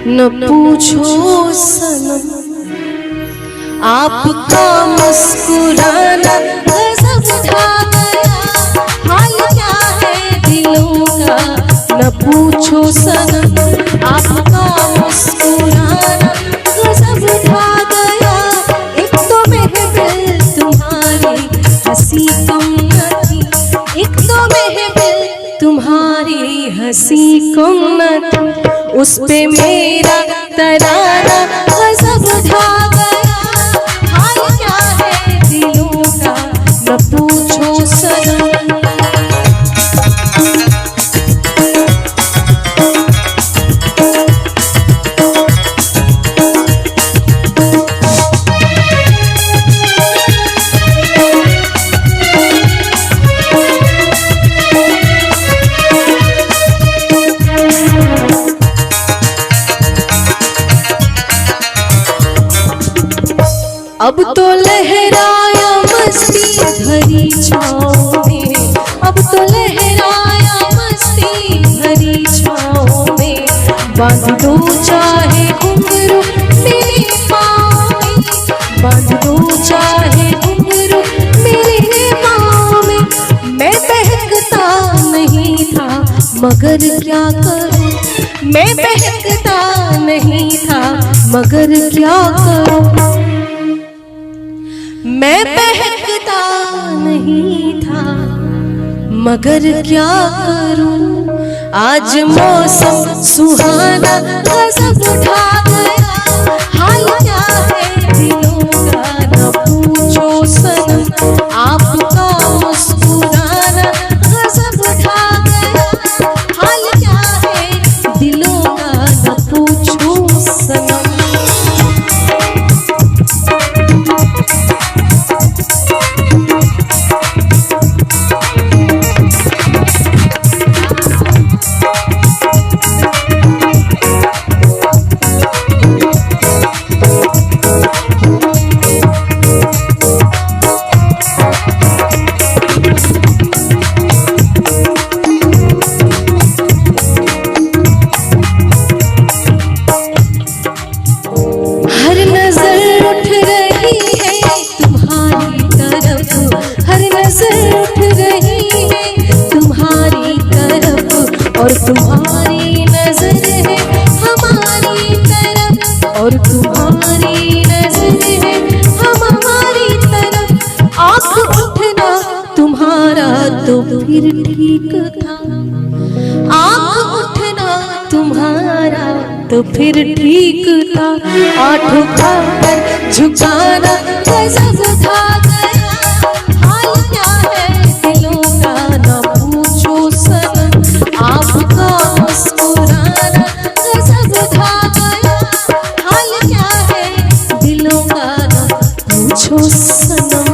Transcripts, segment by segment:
न पूछो सनम, आपका मुस्कुराना गजब ढा गया। हाल क्या है दिलों का न पूछो सनम, आपका मुस्कुराना गजब ढा गया। एक तो महफिल तुम्हारी हंसी कम न थी, एक तो महफिल तुम्हारी हंसी कम न थी, उस पे मेरा तराना गजब ढा गया। हाल क्या है दिलों का न पूछो सनम। अब तो लहराया मस्ती भरी छाँव में, अब तो लहराया मस्ती भरी छाँव में। बांध दो चाहे घुंघरू मेरे पाँव में, बांध दो चाहे घुंघरू मेरे पाँव में। मैं बहकता नहीं था मगर क्या करूं, मैं बहकता नहीं था मगर क्या करूं। मैं बहकता नहीं था मगर क्या करूं। आज मौसम सुहाना गजब ढा गया। हाल क्या है दिलों का न पूछो सनम, आपका मुस्कुराना गजब ढा गया। हाल क्या है दिलों का न पूछो सनम। और तुम्हारी नजर है हमारी तरफ, और तुम्हारी नजर है हमारी तरफ। आँख उठना तुम्हारा तो फिर ठीक था, आँख उठना तुम्हारा तो फिर ठीक था। आँख उठाकर झुकाना गजब ढा गया। हाल क्या है दिलों का न पूछो सनम, आपका मुस्कुराना गजब ढा गया। हाल क्या है दिलों का न पूछो सनम।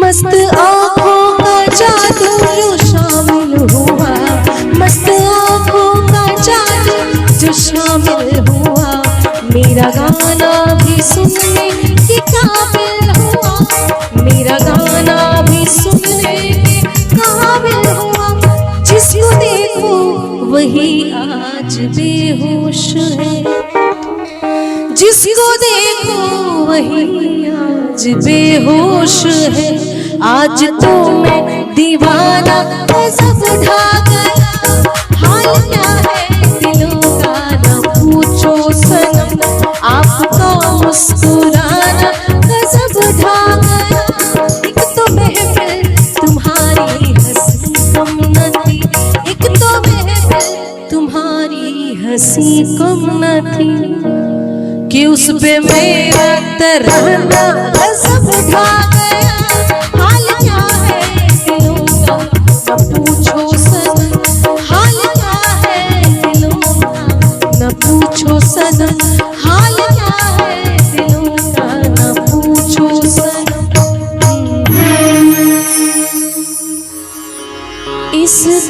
मस्त आँखों का जादू जो शामिल हुआ, मस्त आँखों का जादू जो शामिल हुआ। मेरा गाना भी सुनने के काबिल हुआ, मेरा गाना भी सुनने के काबिल हुआ। जिसको देखो वही आज बेहोश है, जिसको देखो वही आज बेहोश है। आज तो मैं दीवाना गजब ढा गया। हाल क्या है दिलों का न पूछो सनम, आपका मुस्कुराना गजब ढा गया। एक तो महफिल तुम्हारी हंसी कम न थी, एक तो महफिल तुम्हारी हंसी कम न थी, कि उस पे मेरा तराना गजब ढा गया। हाल क्या है दिलों का न पूछो सनम, हाल क्या है दिलों का न पूछो सनम।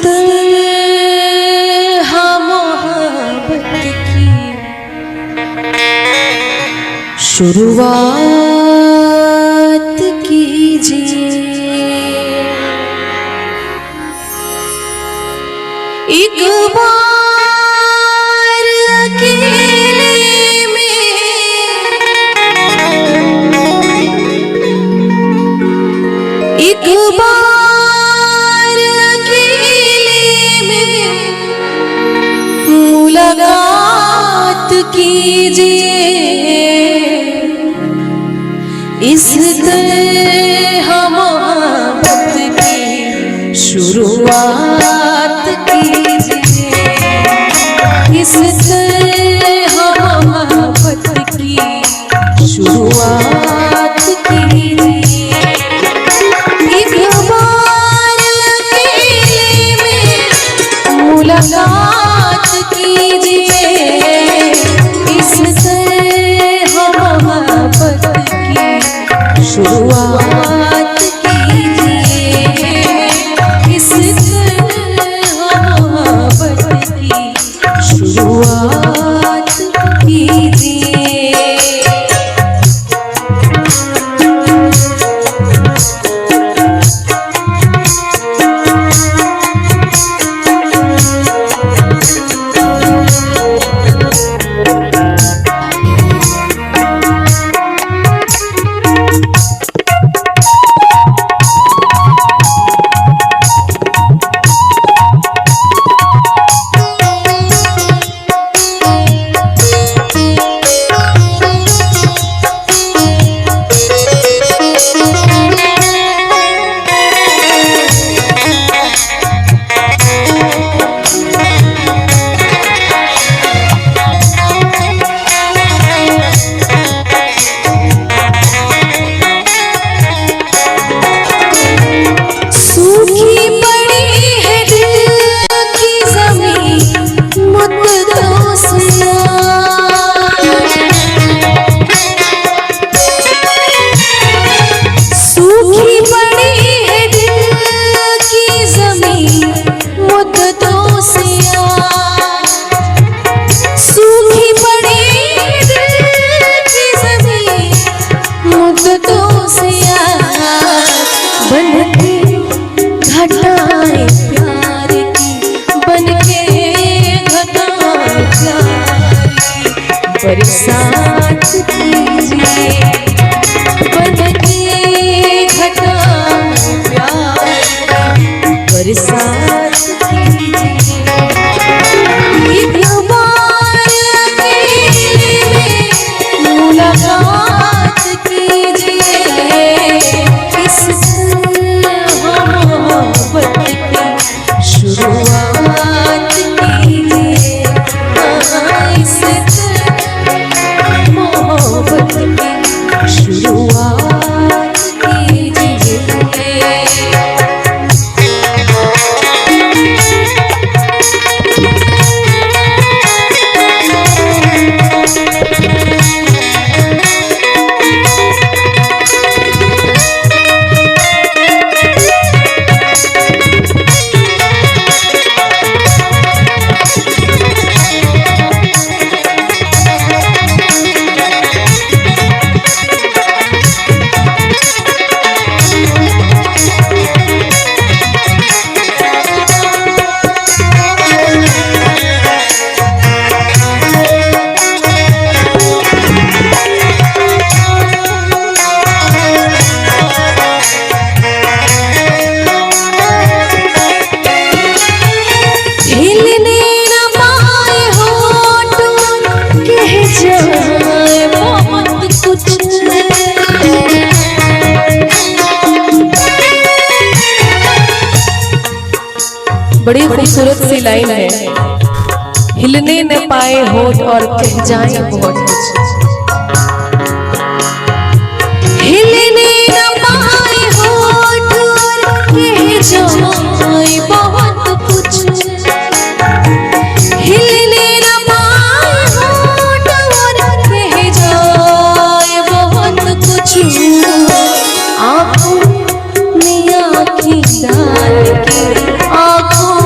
तरह मोहब्बत की शुरुआत कीजिए। एक बार अकेले में एक बार अकेले में मुलाकात कीजिए। इस तरह मोहब्बत की शुरुआत कीजिए। इस तरह मोहब्बत की शुरुआत कीजिए। एक बार अकेले में मुलाकात कीजिए। इस तरह मोहब्बत की शुरुआत कीजिए। इस तरह मोहब्बत की शुरुआत कीजिए। बरसात कीजिए। बन के घटा प्यार बरसात कीजिए। एक बार अकेले में मुलाकात कीजिए। इस तरह मोहब्बत की शुरुआत कीजिए। इस मोहब्बत की शुरुआत कीजिए। बड़ी खूबसूरत सी लाइन है। हिलने न पाए होठ और कह जाए बहुत कुछ। हिलने न पाए होठ और कह जाए बहुत कुछ। हिलने न पाए होठ और कह जाए बहुत कुछ। आँखों में आँखें डाल के आँखों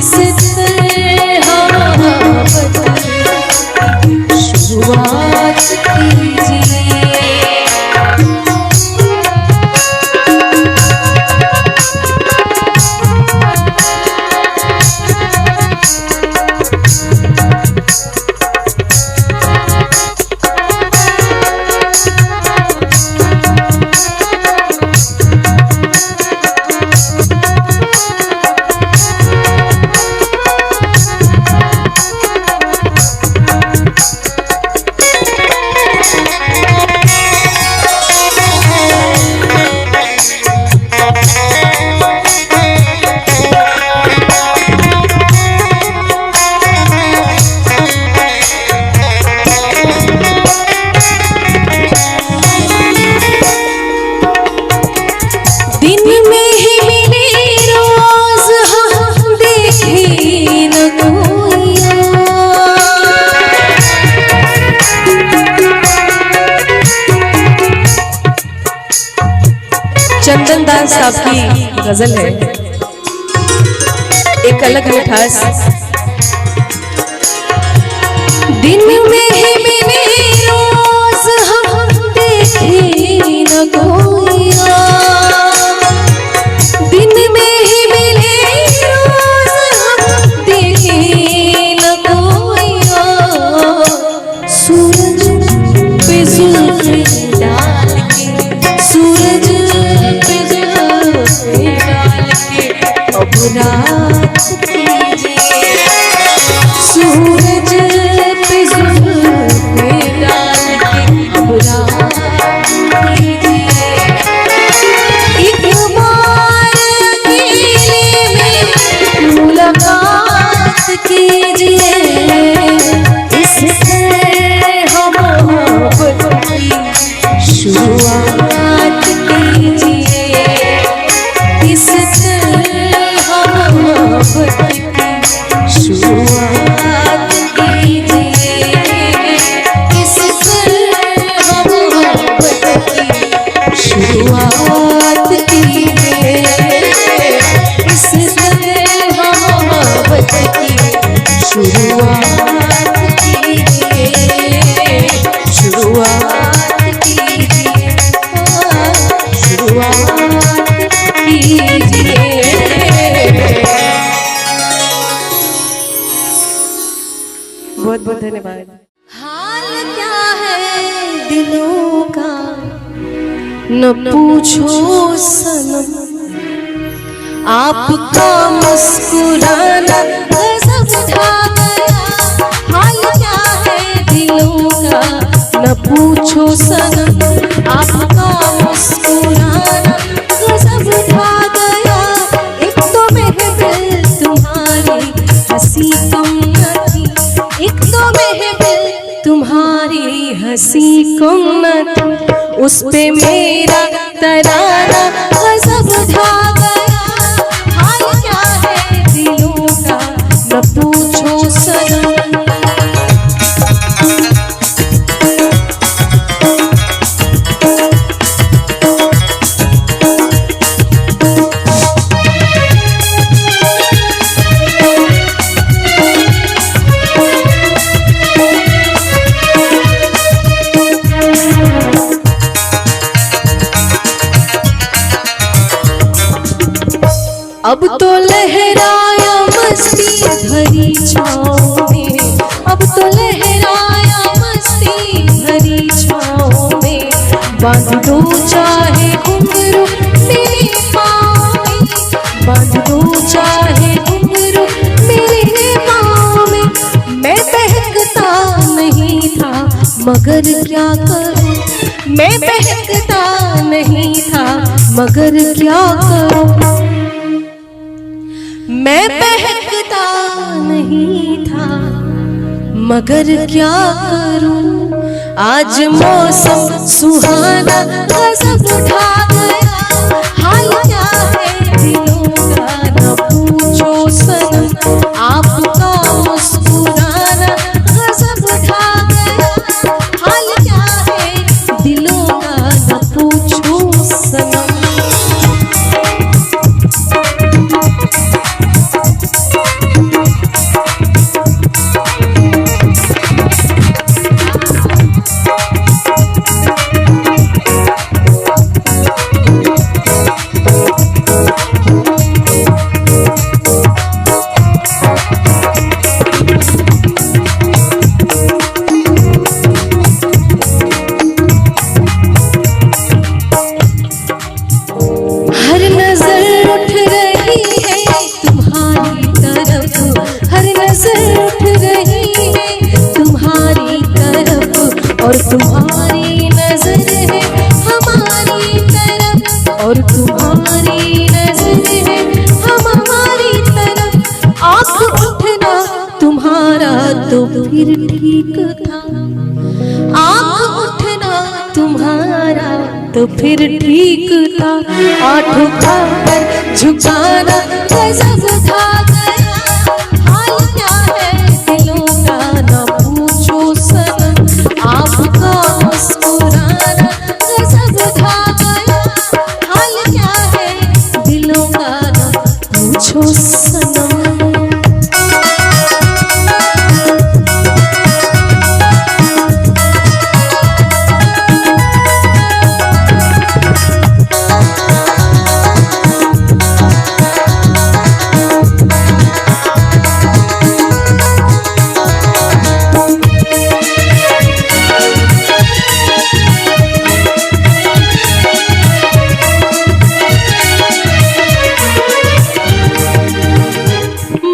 इस शुरुआत कीजिए। चंदन दास साहब की गजल है, एक अलग मिठास। दिन में ही मिले रोज हम देखे न कोइया, दिन में ही मिले रोज हम देखे न कोइया। सूरज पे जुल्फ डाल के, सूरज अब रात कीजिए, सूरज पे जुल्फ डाल के अब रात कीजिए। एक बार अकेले में मुलाकात कीजिए, इससे हम मोहब्बत की शुरुआत कीजिए, इससे शुरुआत कीजिए, इससे हम मोहब्बत की शुरुआत कीजिए, इससे हम मोहब्बत की शुरुआत कीजिए, शुरुआत कीजिए, शुरुआत कीजिए। बहुत बहुत धन्यवाद। हाल क्या है दिलों का न पूछो सनम, आपका मुस्कुराना गजब ढा गया। हाल क्या है दिलों का न पूछो सनम, आपका मुस्कुराना गजब ढा गया। एक तो महफिल तुम्हारी हंसी कम न थी, एक तो महफिल तुम्हारी हंसी कम न थी, उस पे मेरा तराना गजब ढा गया। हाल क्या है दिलों का न पूछो सनम। अब तो लहराया मस्ती भरी छाँव में, अब तो लहराया मस्ती भरी छाँव में। बांध दो चाहे घुंघरू मेरे पाँव में, बांध दो चाहे घुंघरू मेरे पाँव में। मैं बहकता नहीं था मगर क्या करूँ, मैं बहकता नहीं था मगर क्या करूँ, मैं बहकता नहीं था मगर क्या करूं। आज मौसम सुहाना गजब उठा गया। हाल क्या है दिलों का न पूछो सनम, आपका मुस्कुराना गजब उठा गया। हाल क्या है दिलों का न पूछो सनम। फिर ठीक था, आँख उठना तुम्हारा तो फिर ठीक था, आठ उठाकर झुकाना गजब था गया। हाल क्या है दिलों का ना पूछो सनम, आपका मुस्कुराना गजब था गया। हाल क्या है दिलों का ना पूछो सनम।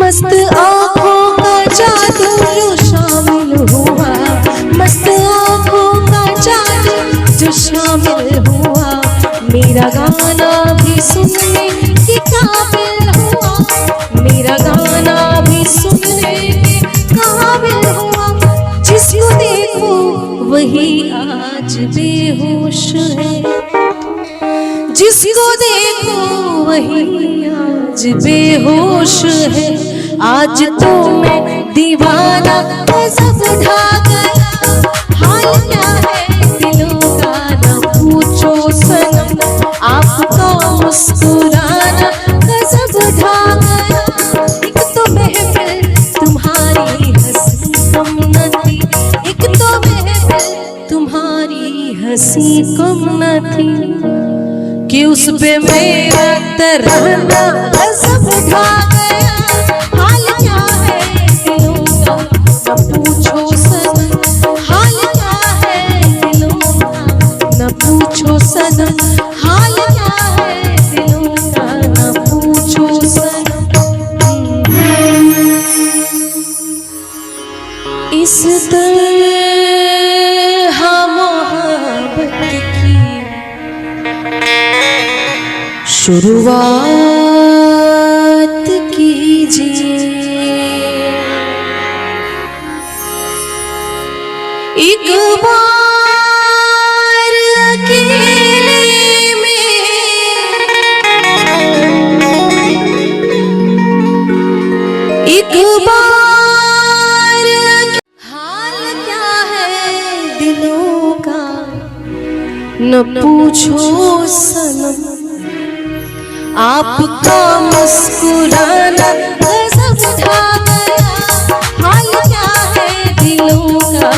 मस्त आँखों का जादू जो शामिल हुआ, मस्त आँखों का जादू जो शामिल हुआ, मेरा गाना भी सुनने के काबिल हुआ, मेरा गाना भी सुनने के काबिल हुआ। जिसको देखो वही आज बेहोश है, जिसको देखो वही आज बेहोश है। आज तो मैं दीवाना गजब ढा गया। हाल क्या है दिलों का ना पूछो सनम, आपका मुस्कुराना गजब ढा गया। एक तो महफिल तुम्हारी हंसी कम न थी, एक तो महफिल तुम्हारी हंसी कम न थी, कि उस पे मेरा तराना गजब ढा गया। हाल क्या है दिलों का न पूछो सनम, हाल क्या है दिलों का न पूछो सनम, हाल क्या है दिलों का न पूछो सनम। इस तरह मोहब्बत की शुरुआत कीजिए, एक बार अकेले में, एक बार। हाल क्या है दिलों का न पूछो सनम, आपका मुस्कुराना गजब ढा गया। हाल क्या है दिलों का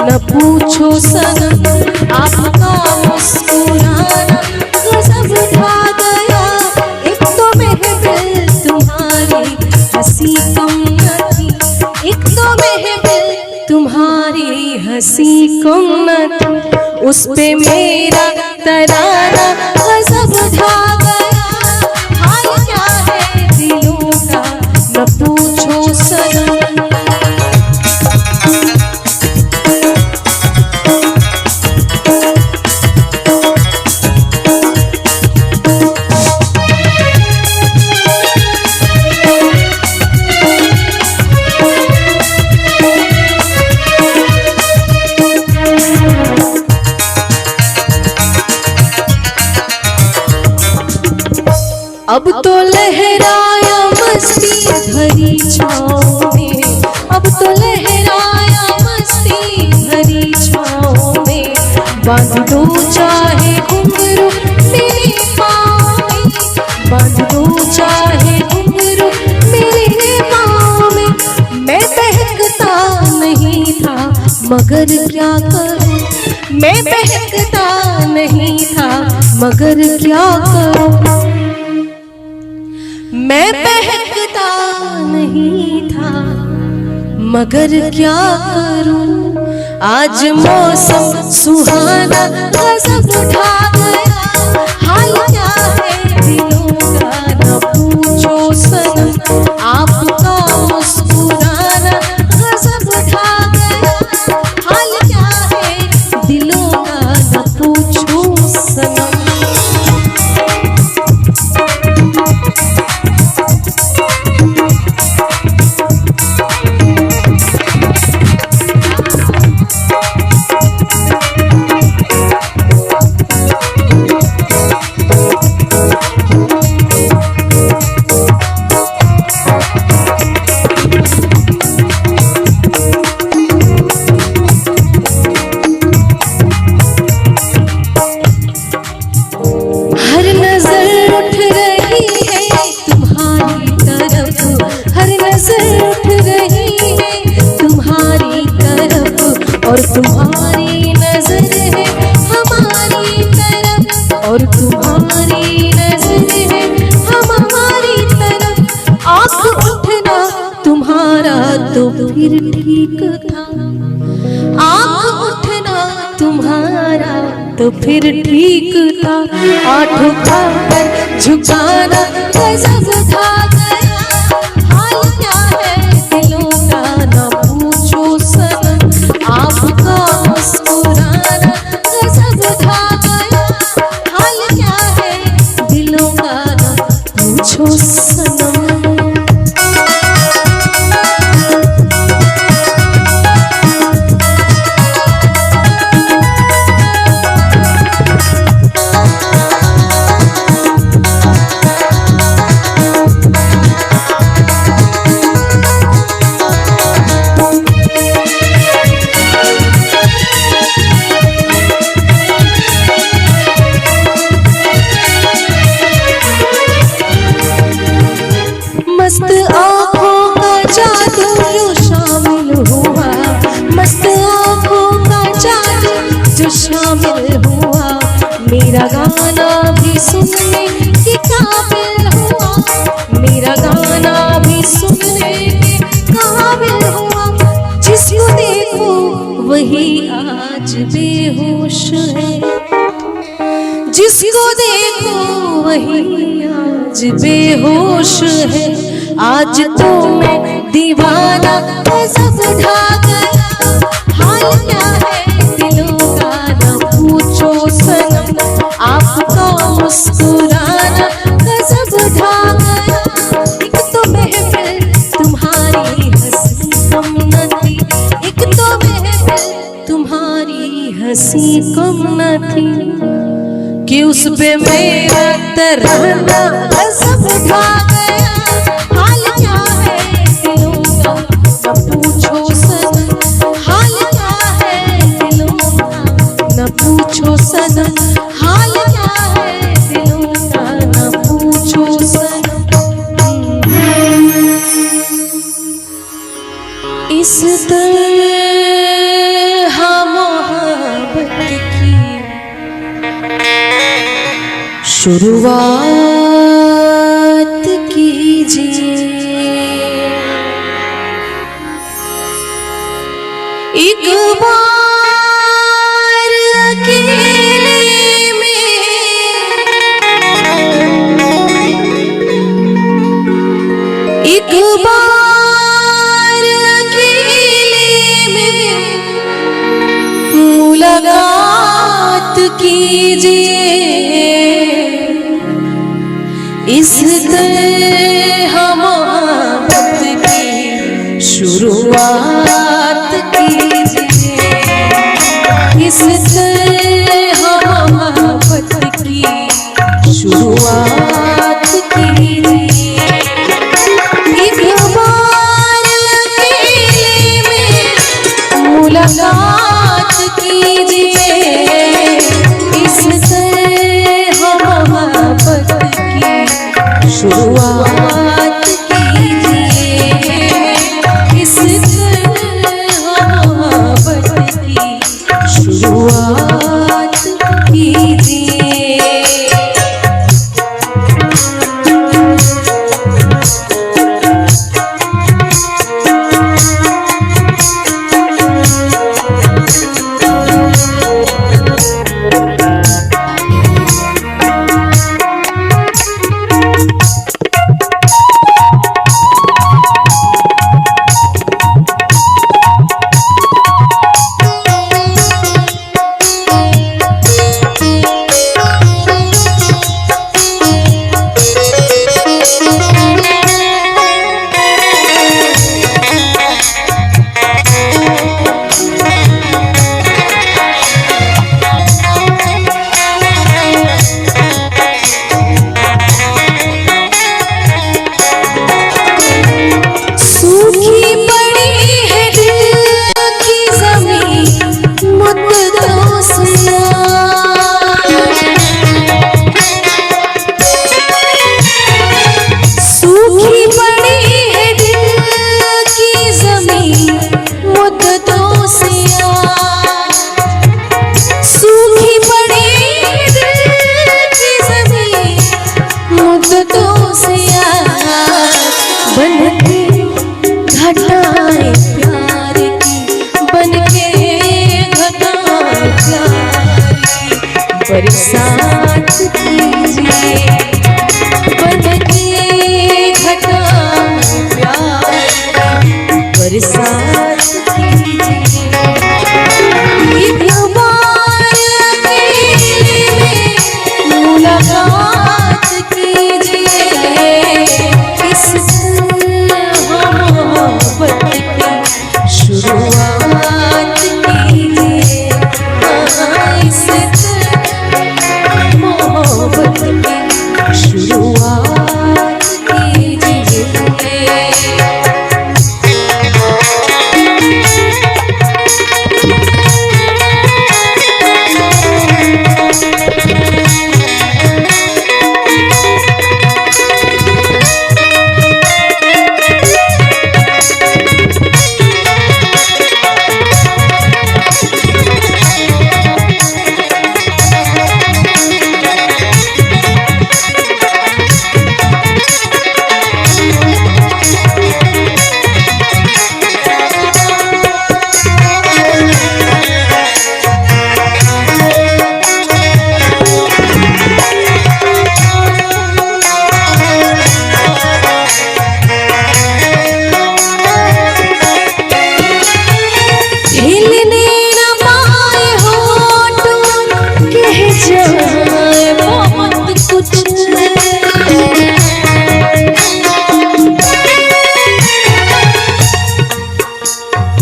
न पूछो सनम, आपका मुस्कुराना गजब ढा गया। एक तो महफिल तुम्हारी हंसी कम न थी, एक तो महफिल तुम्हारी हंसी कम न थी, उस पे मेरा तराना गजब ढा गया। हाल क्या है दिलों का न पूछो सनम। अब तो लहराया मस्ती भरी छाँव में, अब तो लहराया मस्ती भरी छाँव में, बांध दो चाहे घुंघरू मेरे पाँव में, बांध दो चाहे घुंघरू मेरे पाँव में। मैं बहकता नहीं था मगर क्या करूं, मैं बहकता नहीं था मगर क्या करूं, मैं बहकता नहीं था मगर क्या करूं। आज मौसम सुहाना गजब ढा गया। हाल क्या है दिलों का न पूछो सनम, आपका मुस्कुराना गजब ढा गया। हाल क्या है दिलों का न पूछो सनम। आँख उठना तुम्हारा तो फिर ठीक था, आँख उठना तुम्हारा तो फिर ठीक था। आठों खाकर झुकाना गजब था गया, हाल क्या है दिलों का ना पूछो सनम। आपका मुस्कुराना गजब था गया, हाल क्या है दिलों का ना पूछो सनम। मस्त आँखों का जादू जो शामिल हुआ, मस्त आँखों का जादू जो शामिल हुआ। मेरा गाना भी सुनने के काबिल हुआ, मेरा गाना भी सुनने के काबिल हुआ। जिसको देखो वही आज बेहोश है, जिसको देखो वही आज बेहोश है। आज तो मैं दीवाना गजब ढा गया, हाल क्या है दिलों का ना पूछो सनम। आपका मुस्कुराना गजब ढा गया, एक तो महफिल तुम्हारी हंसी कम न थी, एक तो महफिल तुम्हारी हंसी कम न थी, कि उस पे मेरा तराना गजब ढा गया। हाल क्या है दिलों का न पूछो सनम, हाल क्या है दिलों का न पूछो सनम, हाल क्या है दिलों का न पूछो सनम। इस तरह मोहब्बत की शुरुआत कीजिए, एक बार अकेले में, एक बार अकेले में मुलाकात कीजिए। इस तरह मोहब्बत की शुरुआत कीजिए, इस तरह मोहब्बत की शुरुआत कीजिए। एक बार अकेले में मुलाकात कीजिए, इस तरह मोहब्बत शुरुआत कीजिए, इस तरह मोहब्बत की शुरुआत कीजिए। बरसात कीजिए, बन के घटा प्यार बरसात कीजिए। मुलाकात कीजिए, इससे मोहब्बत की शुरुआत कीजिए, इससे मोहब्बत की शुरुआत कीजिए।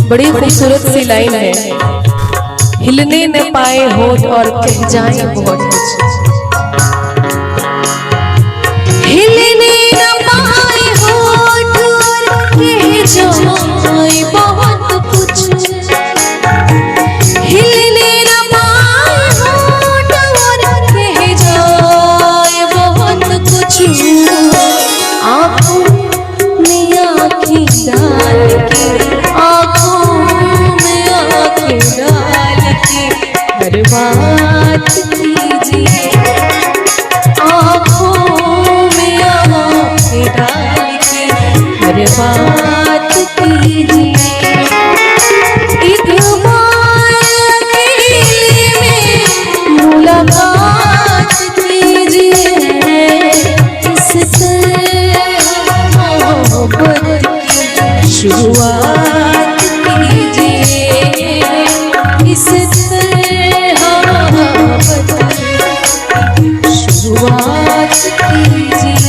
बड़ी खूबसूरत सी लाइन है, हिलने न पाए होठ और कह जाए बहुत कुछ। हिलने न पाए होठ और कह जाए बहुत कुछ, हिलने न पाए होठ और कह जाए बहुत कुछ। आँखों में आँखें डाल के, आँखों में आँखें डाल के हर बात कीजिए, आँखों में आँखें डाल के हर बात कीजिए। एक बार में मुलाकात कीजिए, इससे मोहब्बत की शुरुआत कीजिए, इससे मोहब्बत की शुरुआत कीजिए।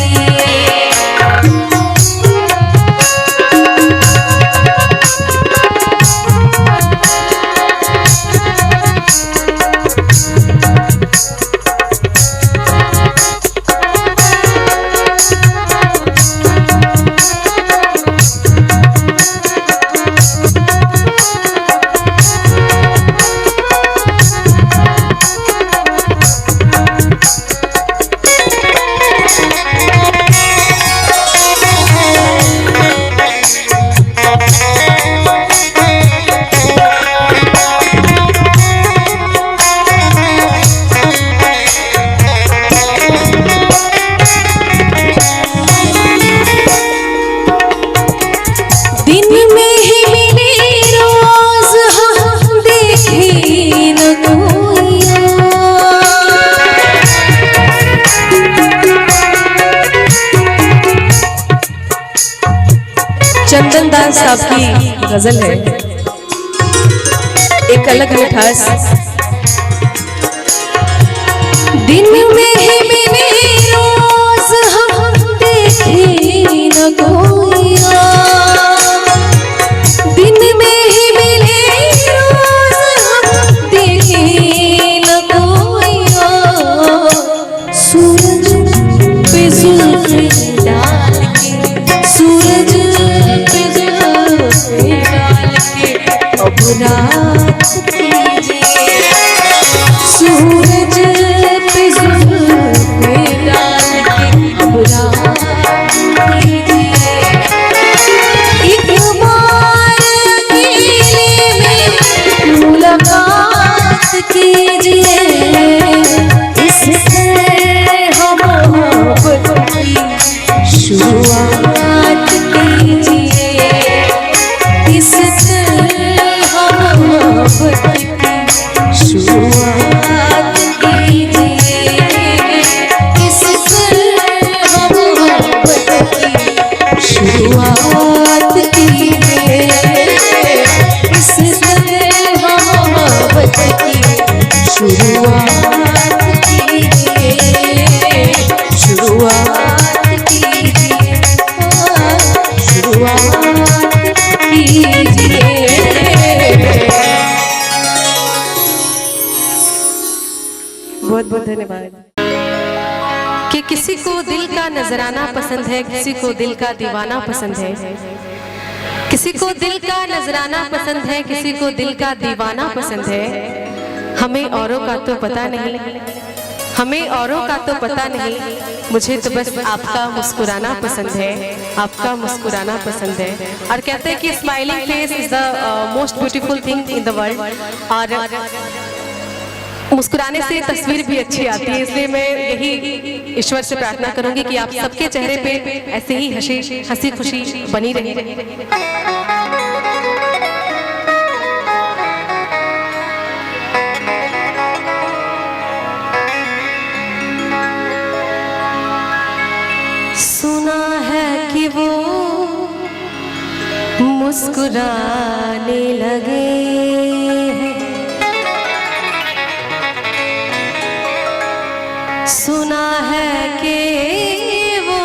चंदन दास साहब की गजल है, एक अलग मिठास। दिन में ही मिले रोज हम देखे न कोइया, दिन में ही मिले रोज हम देखे न कोइया। सूरज पे जुल्फ़े डाल के, सूरज अब रात कीजिए, सूरज पे जुल्फ़े डाल के अब रात कीजिए। शुरुआत कीजिए, इस तरह मोहब्बत की शुरुआत कीजिए, शुरुआत कीजिए, शुरुआत कीजिए। बहुत बहुत धन्यवाद। कि किसी को दिल का नजराना पसंद है, किसी को दिल का दीवाना पसंद है, किसी को दिल का नजराना पसंद है, किसी को दिल का दीवाना पसंद है। हमें औरों का तो पता नहीं, हमें औरों का तो पता नहीं, मुझे तो बस आपका मुस्कुराना पसंद है, आपका मुस्कुराना पसंद है। और कहते हैं कि smiling face is the most beautiful thing in the world. और मुस्कुराने से तस्वीर भी अच्छी आती है, इसलिए मैं यही ईश्वर से प्रार्थना करूंगी कि आप सबके चेहरे पे ऐसे ही हंसी खुशी बनी रहे। सुना है कि वो मुस्कुराने लगे, सुना है कि वो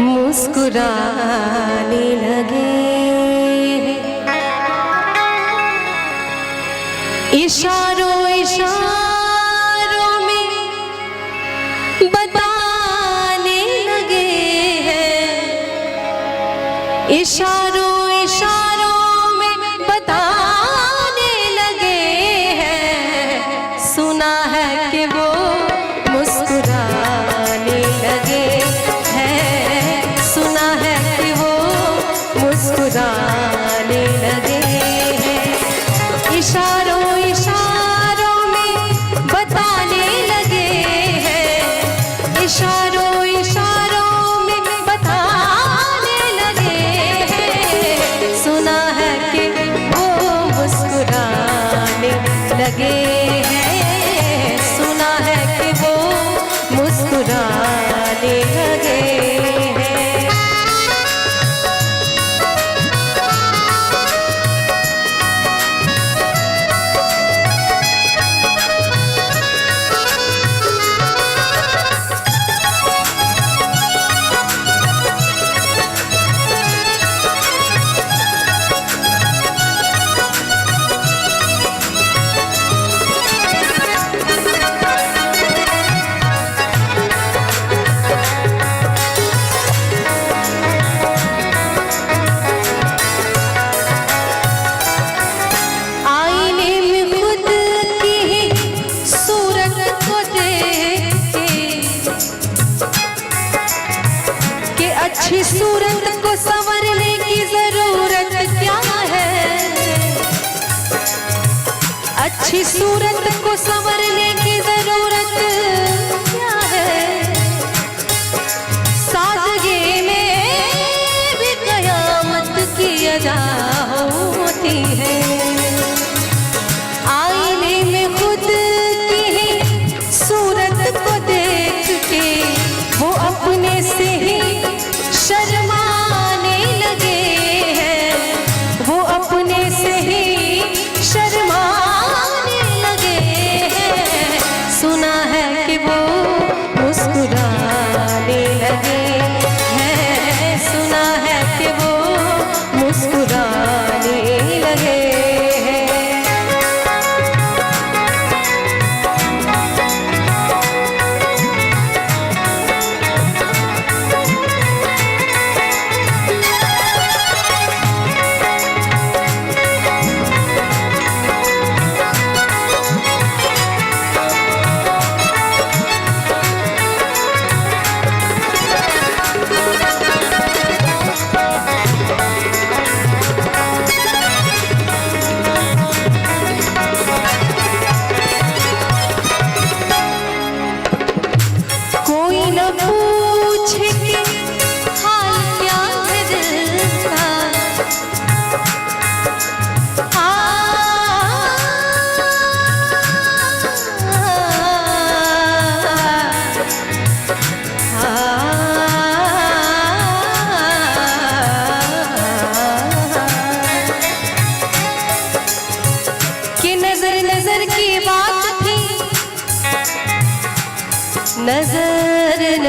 मुस्कुराने लगे, इशारों इशारों में बताने लगे हैं, इशारों इशारों में बताने लगे हैं। सुना है कि वो मुस्कुराने लगे हैं, सुना है कि वो मुस्कुराने लगे हैं, इशारों इशारों में बताने लगे हैं, इशारों इशारों में बताने लगे हैं। सुना है कि वो मुस्कुराने लगे हैं, सुना है कि वो मुस्कुराने लगे हैं। अच्छी सूरत को संवरने की जरूरत क्या है, अच्छी सूरत को संवरने की जरूरत क्या है, सादगी में भी कयामत की अदा होती है। आईने में खुद की ही सूरत को देख के वो अपने से ही शर्माने लगे हैं, वो अपने से ही शर्माने लगे हैं।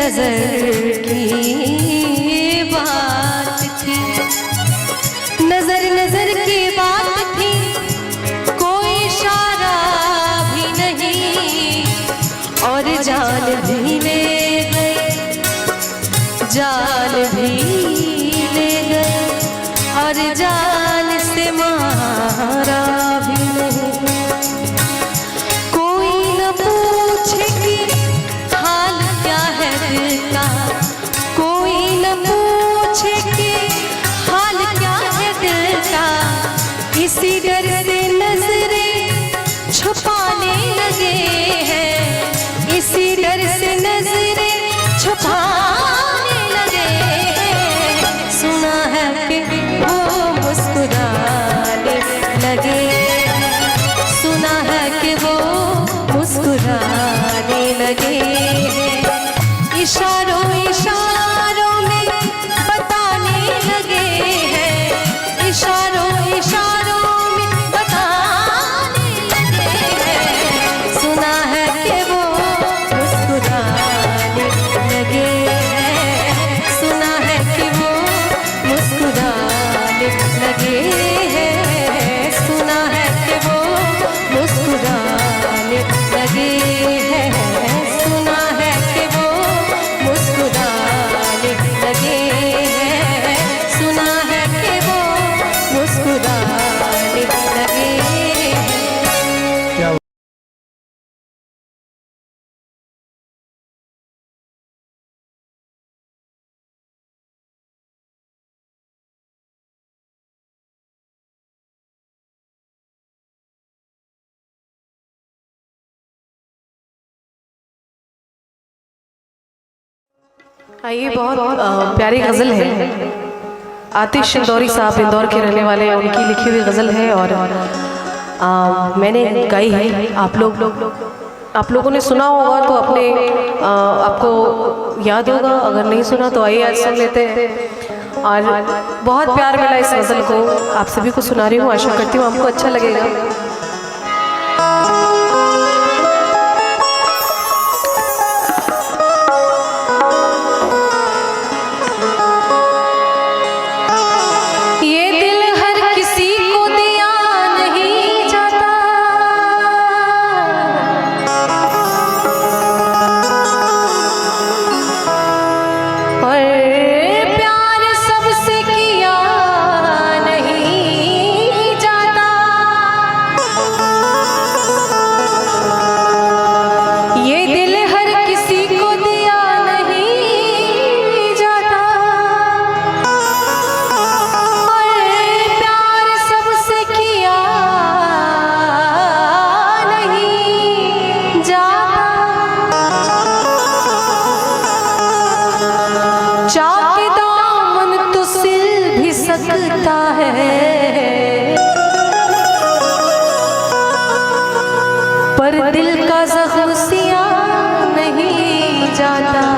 नजर की बात थी, नजर नजर की बात थी, कोई इशारा भी नहीं, और जान भी ले गए, जान भी ले गए, और जान से मारा भी नहीं। कोई न पूछे कि हाल क्या है दिल का, कोई न पूछे कि हाल क्या है दिल का, इसी डर से नजरें छुपाने लगे हैं, इसी डर से नजरें छुपाने लगे हैं। सुना है कि वो मुस्कुराने लगे, सुना है कि वो मुस्कुराने लगे हैं, इशारों इशारों में बताने लगे हैं, इशारों इशारों में बताने लगे हैं। सुना है कि वो मुस्कुराने लगे हैं, सुना है कि वो मुस्कुराने लगे हैं, सुना है कि वो मुस्कुराने लगे हैं, सुना है कि वो मुस्कुराने लगे हैं, सुना है कि वो मुस्कुराने लगे हैं। क्या ये बहुत प्यारी गज़ल है। आतिश इंदौरी साहब इंदौर के रहने वाले हैं, उनकी लिखी हुई गज़ल है और मैंने गाई है। आप लोगों ने सुना होगा तो अपने आपको याद होगा, अगर नहीं सुना तो आइए आज सुन लेते हैं। और बहुत प्यार मिला इस गज़ल को, आप सभी को सुना रही हूँ, आशा करती हूँ आपको अच्छा लगेगा। सकता है पर दिल का ज़ख्म सिया नहीं जाता।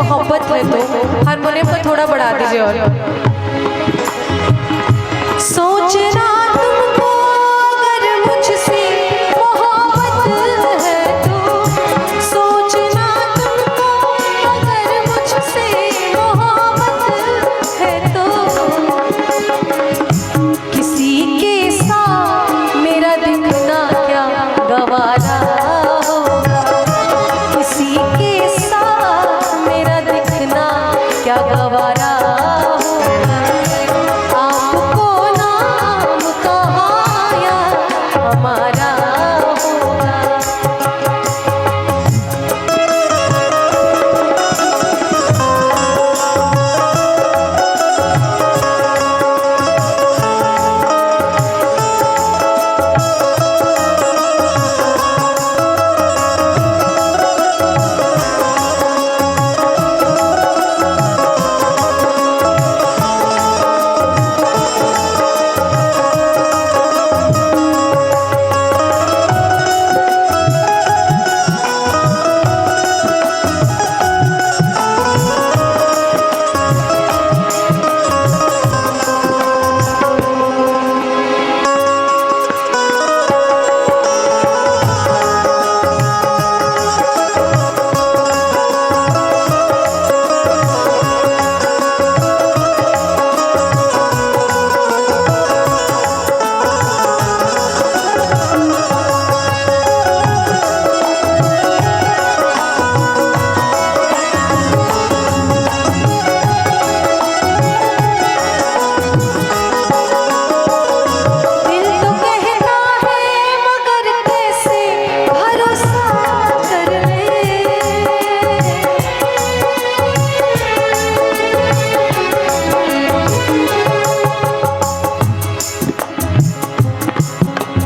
मोहब्बत है तो हारमोनियम को थोड़ा बढ़ा दीजिए। और सोचना तुमको अगर मुझसे मोहब्बत है तो, सोचना तुमको अगर मुझसे मोहब्बत है तो, किसी के साथ मेरा दिखना क्या गवारा होगा, किसी के साथ मेरा दिखना क्या गवारा होगा, आपको नाम कहाया हमारा होगा।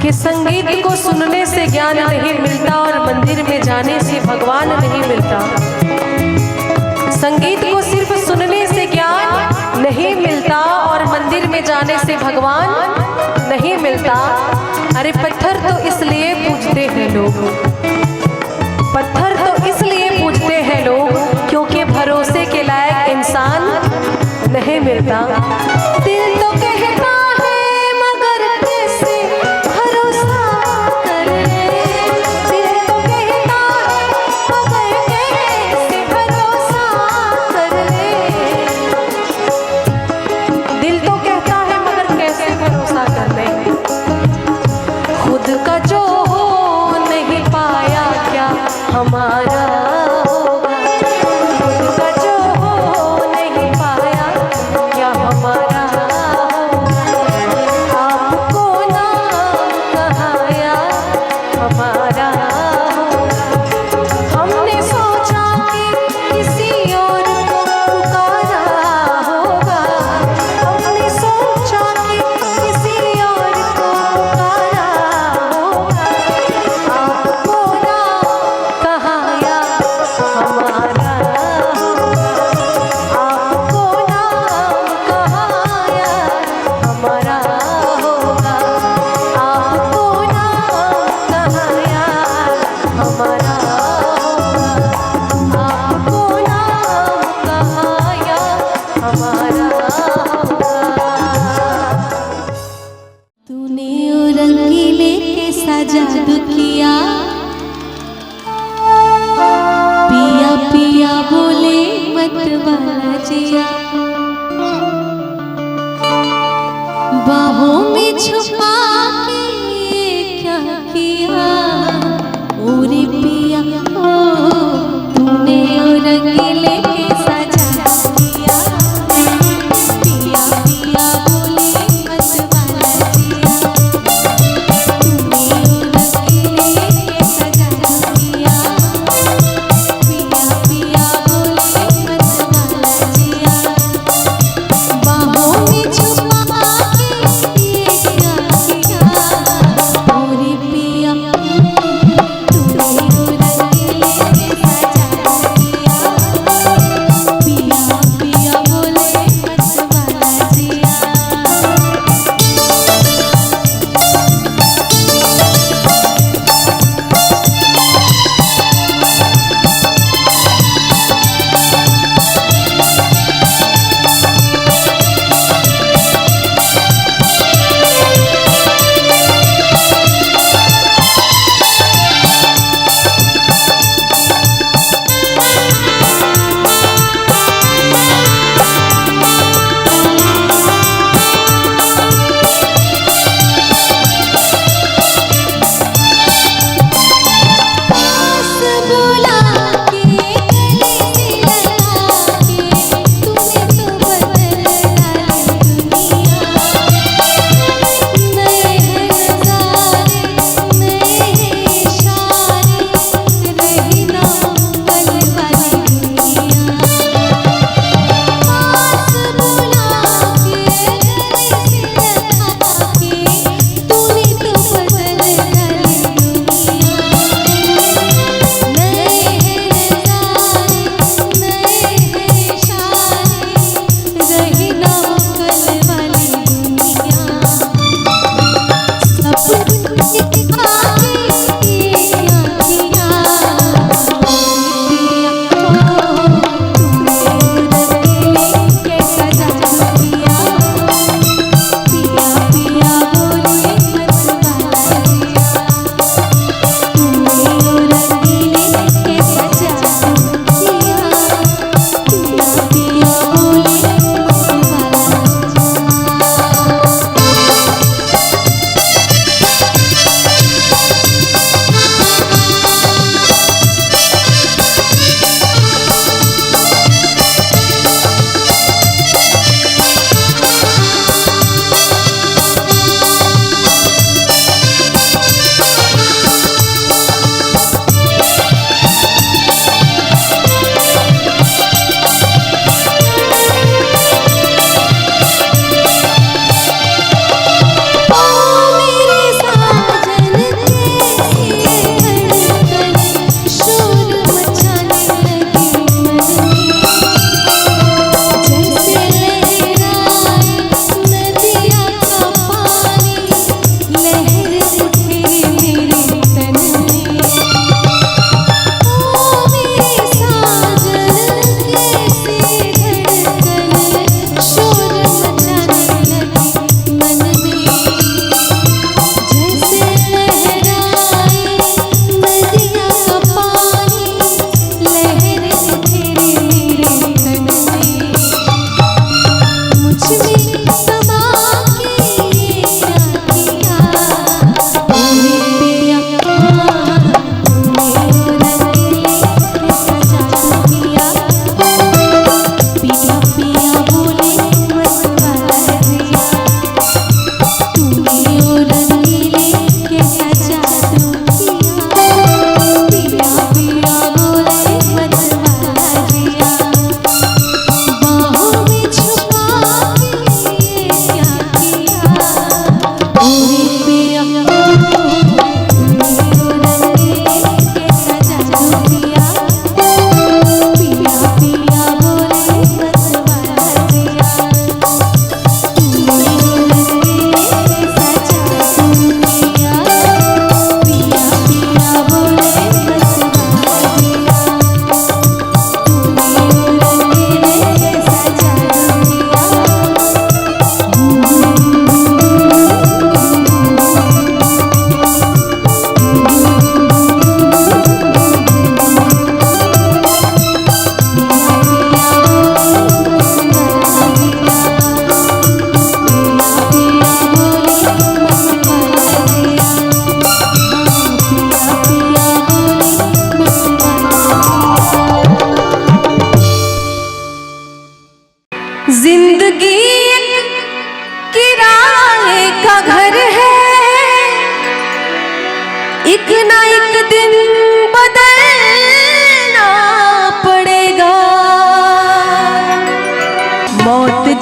कि संगीत को सुनने से ज्ञान नहीं मिलता और मंदिर में जाने से भगवान नहीं मिलता। संगीत को सिर्फ सुनने से ज्ञान नहीं मिलता और मंदिर में जाने से भगवान नहीं मिलता। अरे पत्थर तो इसलिए पूजते हैं लोग, पत्थर तो इसलिए पूजते हैं लोग क्योंकि भरोसे के लायक इंसान नहीं मिलता। दिल तो कहता है मगर कैसे भरोसा करे, दिल तो कहता है मगर कैसे भरोसा करे, दिल तो कहता है मगर कैसे भरोसा कर ले। खुद का जो हो नहीं पाया क्या हमारा होगा, खुद का जो हो नहीं पाया क्या हमारा होगा, आपको नाम कहाया हमारा होगा। हमने सोचा कि किसी और को पुकारा होगा, हमने सोचा कि किसी और को पुकारा होगा, आपको नाम कहाया हमारा होगा, आपको नाम कहाया हमारा होगा, आपको नाम कहाया हमारा होगा, आपको नाम कहाया हमारा होगा। तूने ओ रंगीले कैसा जादू किया, पिया पिया बोले मत वाला जिया, बाहों में छुपा के क्या किया, ओरे पिया ओ तूने ओ रंगीले कैसा जादू किया, पिया पिया बोले मत वाला जिया, तूने ओ रंगीले कैसा जादू किया, पिया पिया बोले मत वाला जिया।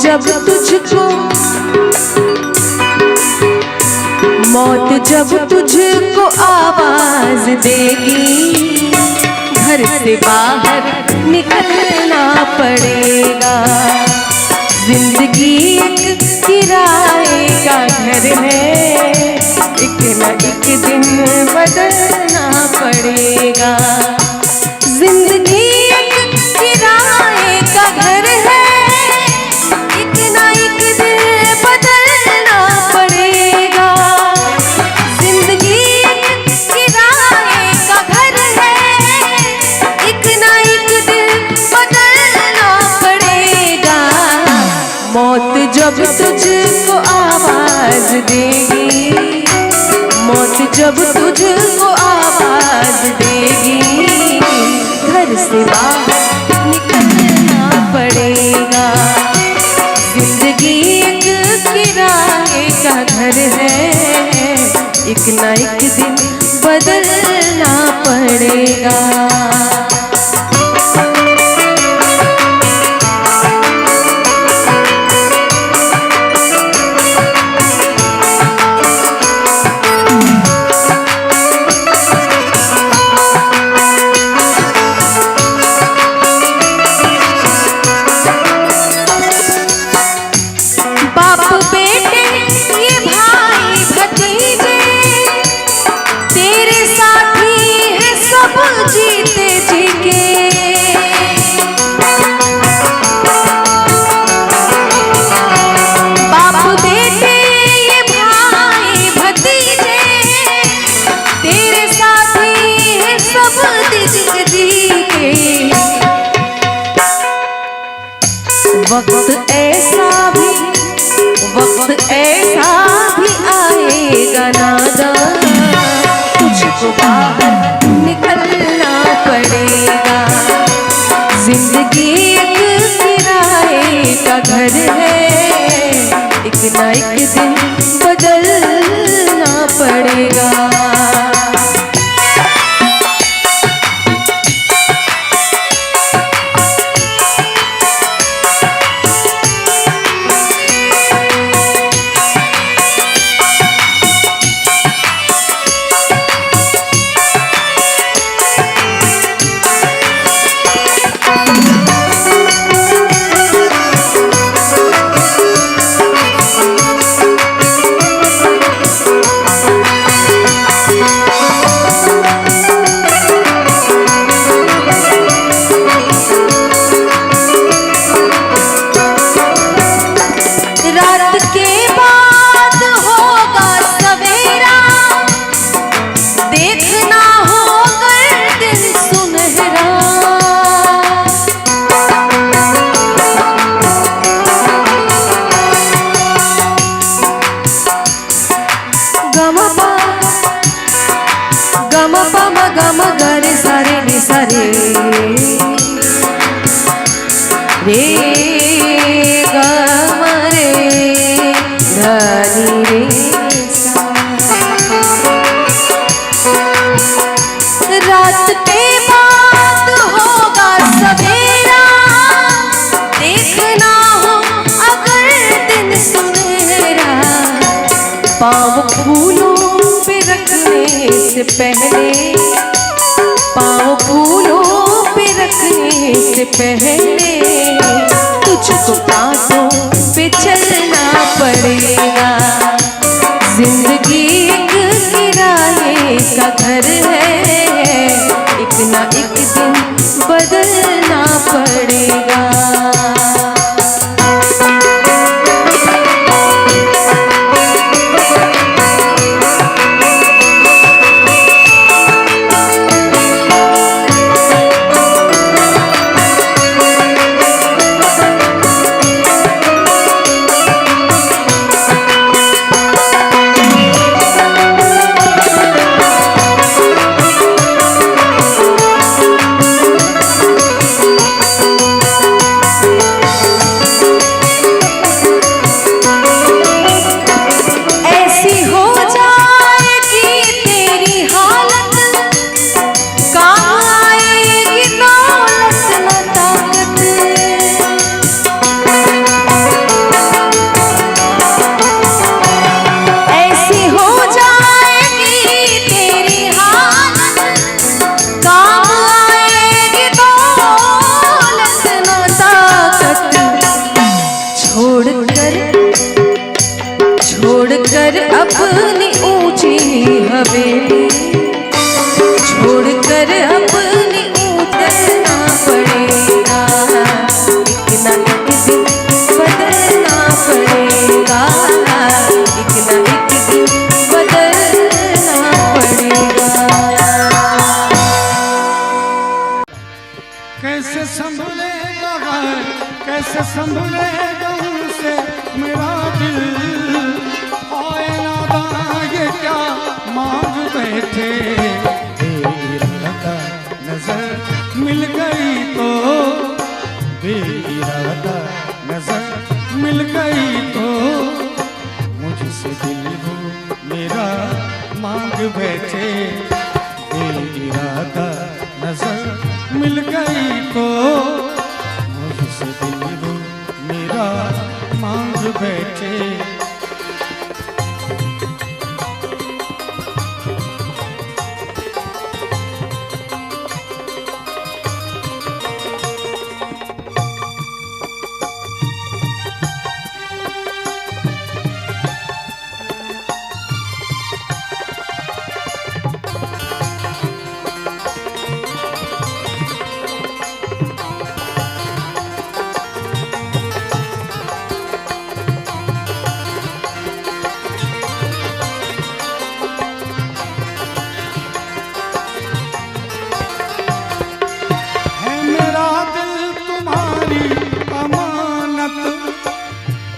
जब तुझको मौत जब तुझको आवाज देगी, घर से बाहर निकलना पड़ेगा। जिंदगी एक किराए का घर है, एक न एक दिन बदलना पड़ेगा। जिंदगी एक किराए का घर है, एक न एक दिन बदलना पड़ेगा। जिंदगी एक किराए का घर है, एक न एक दिन बदलना पड़ेगा। मौत जब तुझको आवाज देगी, मौत जब तुझको आवाज देगी, घर से बाहर निकलना पड़ेगा। जिंदगी एक किराए का घर है, एक न एक दिन बदलना पड़ेगा। जीते जी के बाप बेटे ये भाई भतीजे, तेरे साथी है सब जिंदगी के। वक्त ऐसा भी आएगा नादान, तुझको बाहर निकलना पड़ेगा। जिंदगी एक किराए का घर है, एक न एक दिन बदलना पड़ेगा। रे गा रे धनी रे सा। रात के बाद होगा सवेरा, देखना हो अगर दिन सुनहरा। पाँव फूलों पे रखने से पहले, पाँव फूलों पे रखने से पहले, तुझको कांटों पे चलना पड़ेगा। जिंदगी एक किराए का घर है, एक ना एक दिन बदलना पड़ेगा। अपनी ऊंची हवेली, छोड़कर अपनी उतरना पड़ेगा, एक ना एक दिन बदलना पड़ेगा, एक ना एक दिन बदलना पड़ेगा। कैसे संभलेगा कैसे संभलेगा उनसे मेरा दिल, आए नादां ये क्या मांग बैठे, बेइरादा नजर मिल गई तो, बेइरादा नजर मिल गई तो, मुझसे दिल वो मेरा मांग बैठे, बेइरादा नजर मिल गई तो, मुझसे दिल वो मेरा मांग बैठे।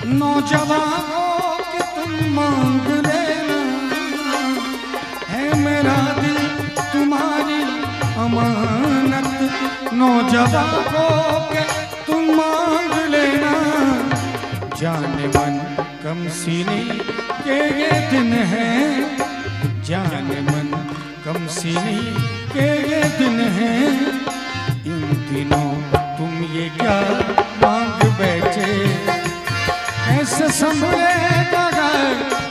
नौजवानों के तुम मांग लेना, है मेरा दिल तुम्हारी अमानत, नौजवानों के तुम मांग लेना, जाने मन कम सीने के ये दिन है, जाने मन कम सीने के ये दिन है, इन दिनों तुम ये क्या मांग बैठे, कैसे संभलेगा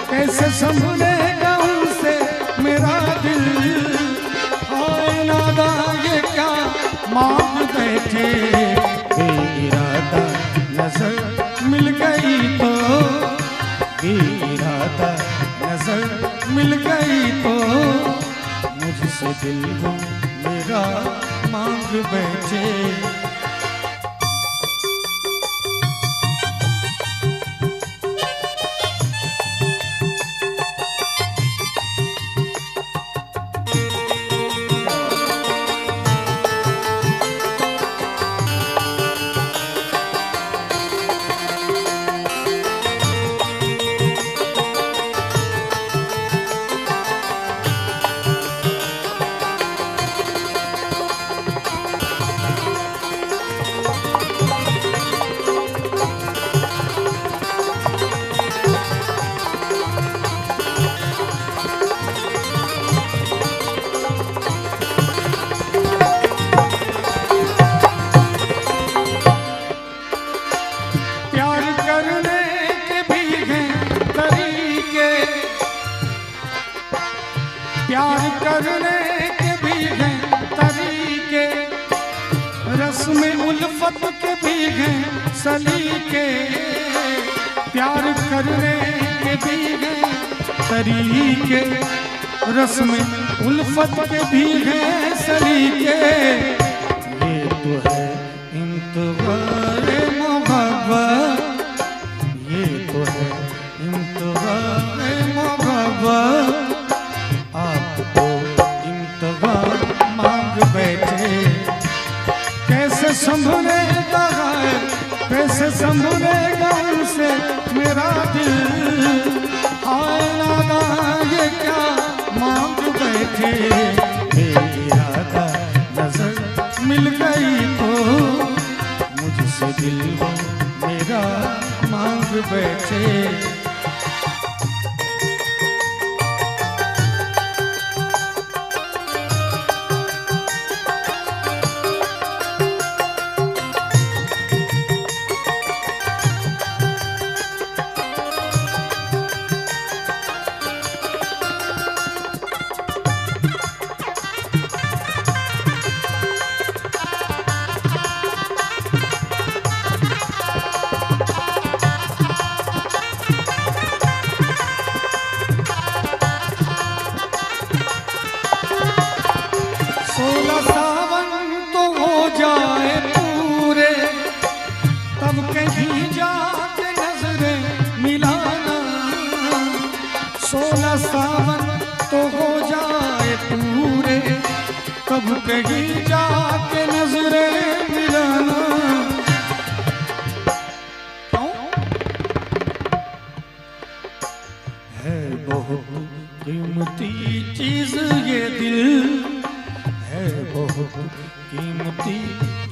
कैसे संभलेगा उनसे मेरा दिल, आए नादां ये क्या मांग बैठे, बेइरादा नजर मिल गई तो, बेइरादा नजर मिल गई तो, मुझसे दिल वो मेरा मांग बैठे। प्यार करने के भी हैं तरीके, रस्म उल्फत के भी हैं सलीके, प्यार करने के भी हैं तरीके, रस्म उल्फत के भी हैं सलीके, ये तो है इंतज़ारे मोहब्बत, ये तो है इंतज़ारे मोहब्बत, आपको इंतज़ार मांग बैठे, कैसे संभलेगा कैसे संभलेगा उनसे मेरा दिल, आए नादां ये क्या मांग बैठे, बेइरादा नजर मिल गई तो, मुझसे दिल वो मेरा मांग बैठे।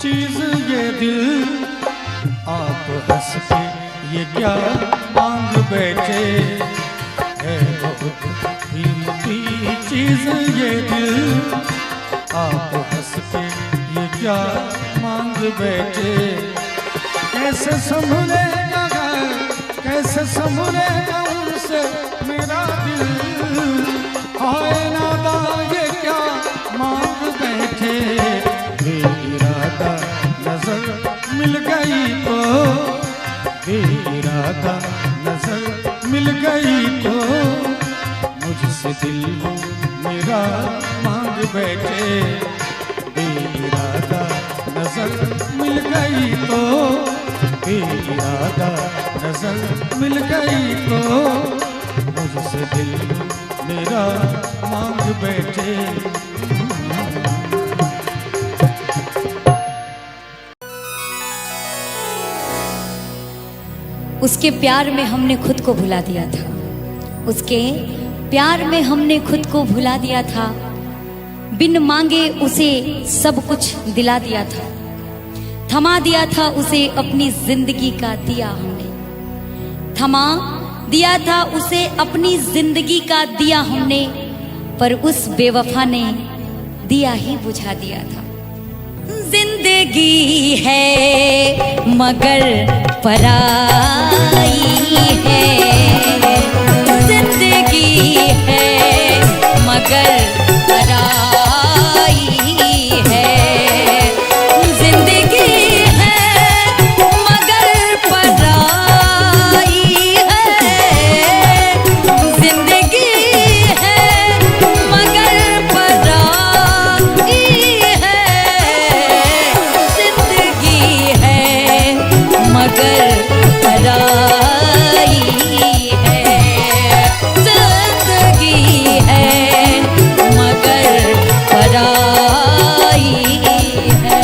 चीज ये दिल, आप हंस के ये क्या मांग बैठे, है बहुत कीमती चीज ये दिल, आप हंस के ये क्या मांग बैठे। कैसे संभलेगा कैसे संभलेगा उनसे मेरा दिल, हाय नादा ये क्या मांग बैठे। बेइरादा नजर मिल गई तो, बेइरादा नजर मिल गई तो, मुझसे दिल मेरा मांग बैठे। बेइरादा नजर मिल गई तो, बेइरादा नजर मिल गई तो, मुझसे दिल मेरा मांग बैठे। उसके प्यार में हमने खुद को भुला दिया था, उसके प्यार में हमने खुद को भुला दिया था, बिन मांगे उसे सब कुछ दिला दिया था, थमा दिया था उसे अपनी जिंदगी का दिया हमने, थमा दिया था उसे अपनी जिंदगी का दिया हमने, पर उस बेवफा ने दिया ही बुझा दिया था। जिंदगी है मगर पराई है, जिंदगी है मगर पराई है, जिंदगी है मगर पराई है, जिंदगी है मगर पराई है, जिंदगी है मगर पराई है, जिंदगी है मगर पराई है।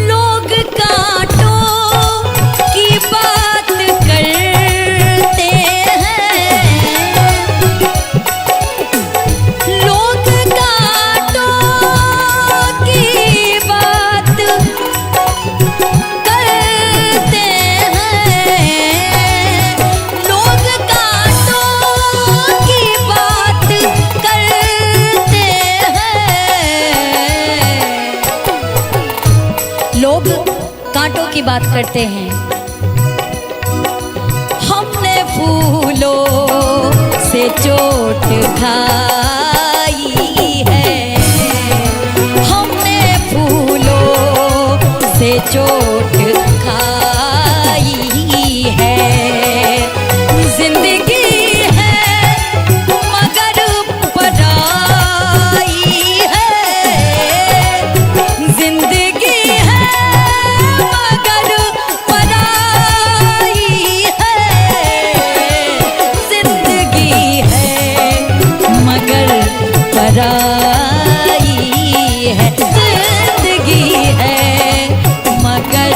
लोग कांटों की बात करते हैं, लोग कांटों की बात करते हैं, लोग कांटों की बात करते हैं, लोग कांटों की बात करते हैं, हमने फूलों से चोट खाई है, हमने फूलों से चोट खाई है, जिंदगी है मगर पराई है, जिंदगी है मगर पराई है, जिंदगी है मगर पराई है, जिंदगी है मगर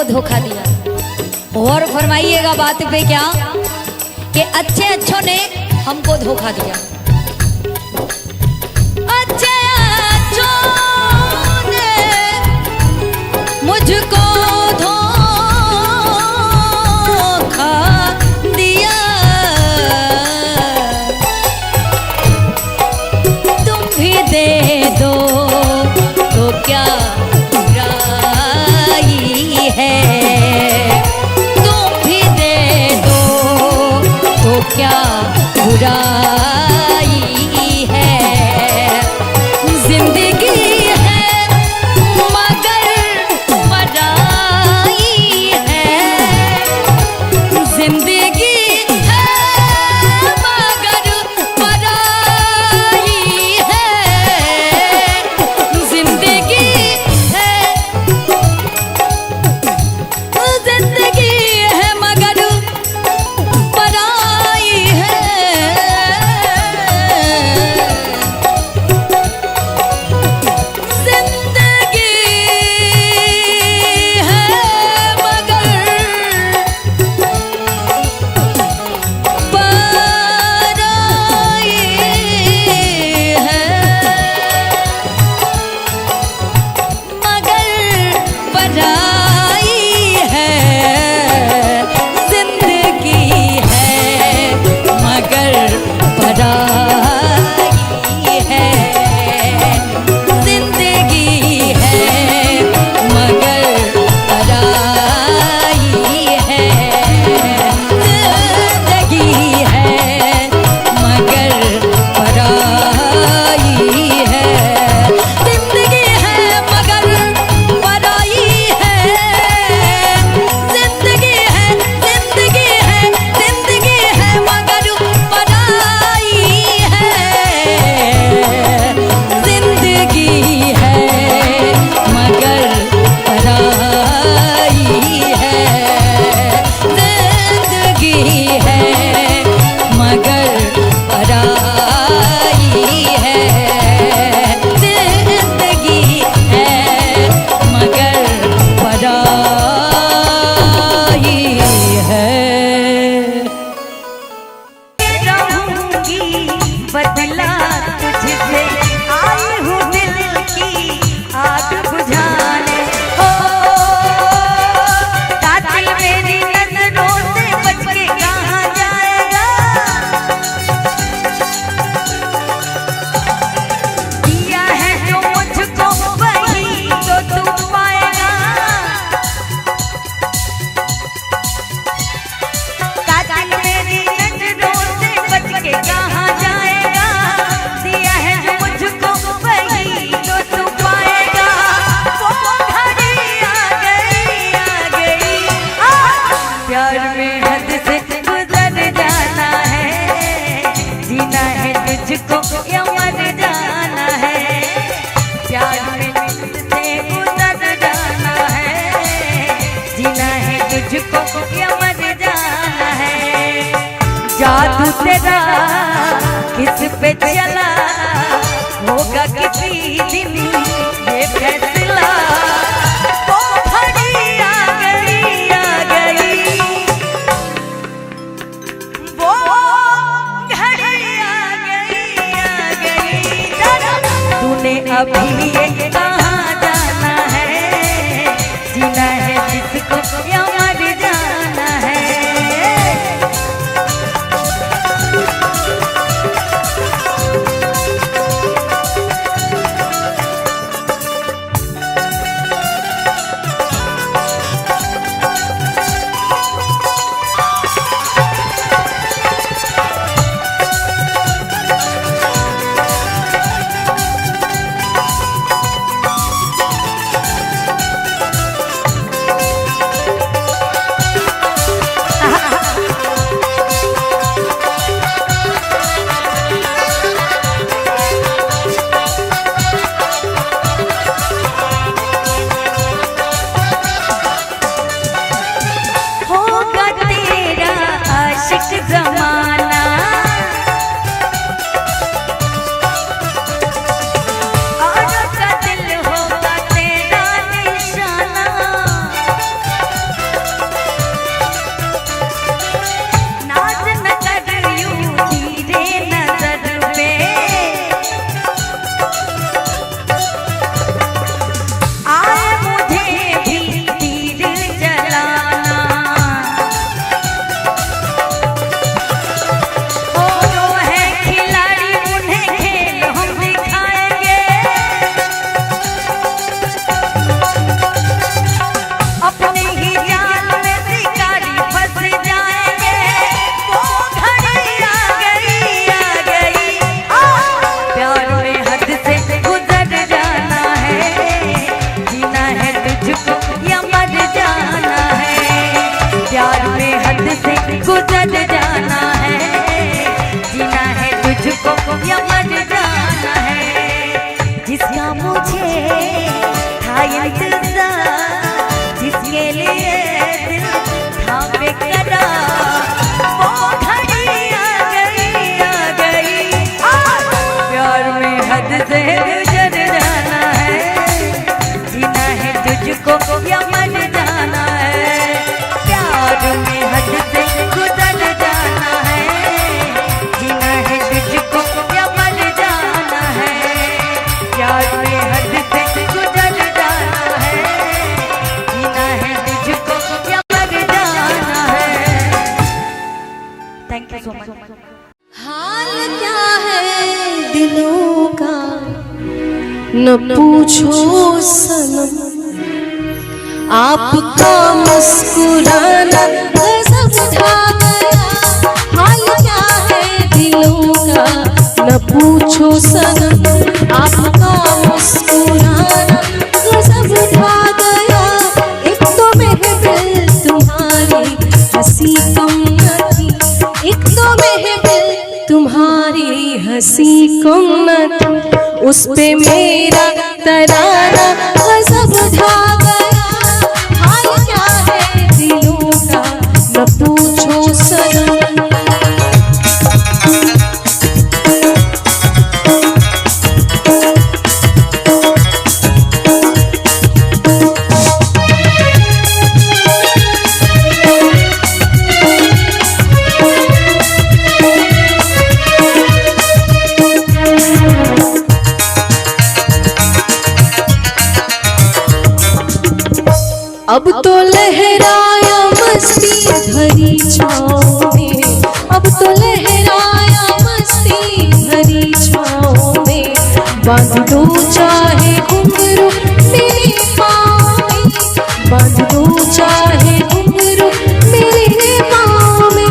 धोखा दिया। और फरमाइएगा बात पे क्या कि अच्छे अच्छों ने हमको धोखा दिया। अच्छे अच्छों ने मुझको धोखा दिया, तुम भी दे दो तो क्या बुराई है, तुम भी दे दो तो क्या बुराई है। जिंदगी है मगर पराई है, जिंदगी है मगर पराई है, जिंदगी है, जिंदगी है मगर पराई है, जिंदगी है मगर पराई है, मगर पराई है, जिंदगी है मगर पराई है, जिंदगी है मगर पराई है, जिंदगी है मगर पराई है, जिंदगी है मगर पराई है, जिंदगी है, जिंदगी है, जिंदगी है मगर पराई है, जिंदगी है मगर पराई है, जिंदगी है मगर पराई है, जिंदगी है मगर पराई है। रहूंगी बदला तुझसे, आई हूँ दिल की आग बुझाने, हो कातिल मेरी नजरों से बच के कहाँ जाएगा, दिया है जो मुझको वही तो तू पाएगा, कातिल मेरी नजरों से बच के कहाँ जाएगा, दिया है जो मुझको वही तो तू पाएगा। वो घड़ी आ गई, आ गई, प्यार में हद से गुजर जाना है, जीना है तुझको या मर जाना है, प्यार में हद से गुजर जाना है, जीना है तुझको या मर जाना है। जादू तेरा किस पे चला होगा किसी दिन ये फैसला, वो घड़ी आ गई, आ गई, वो घड़ी आ गई, आ गई, तूने अभी ये कहाँ जाना है, जीना है जिसको या मर जाना है। से गुजर जाना है, जीना है तुझको या मर जाना है। जिसका मुझे था इंतजार, जिसके लिए दिल था बेकरार, वो घड़ी आ गई, आ गई। प्यार में हद से गुजर जाना है, जीना है तुझको या मर जाना है। प्यार में हद से गुजर जाना है, जीना है तुझको या मर जाना है। प्यार में हद से गुजर जाना है, जीना है तुझको या मर जाना है। Thank you so much. हाल क्या है दिलों का न पूछो सनम, आपका मुस्कुराना गजब ढा गया। हाल क्या है दिलों का न पूछो सनम, आपका मुस्कुराना गजब ढा गया। एक तो महफिल तुम्हारी हंसी कम न थी, एक तो महफिल तुम्हारी हंसी कम न थी, उस पे मेरा तराना गजब ढा गया। हाल क्या है दिलों का न पूछो सनम। अब तो लहराया मस्ती भरी छाँव में, अब तो लहराया मस्ती भरी छाँव में। बांध दो चाहे घुंघरू मेरे पाँव में, बांध दो चाहे घुंघरू मेरे पाँव में।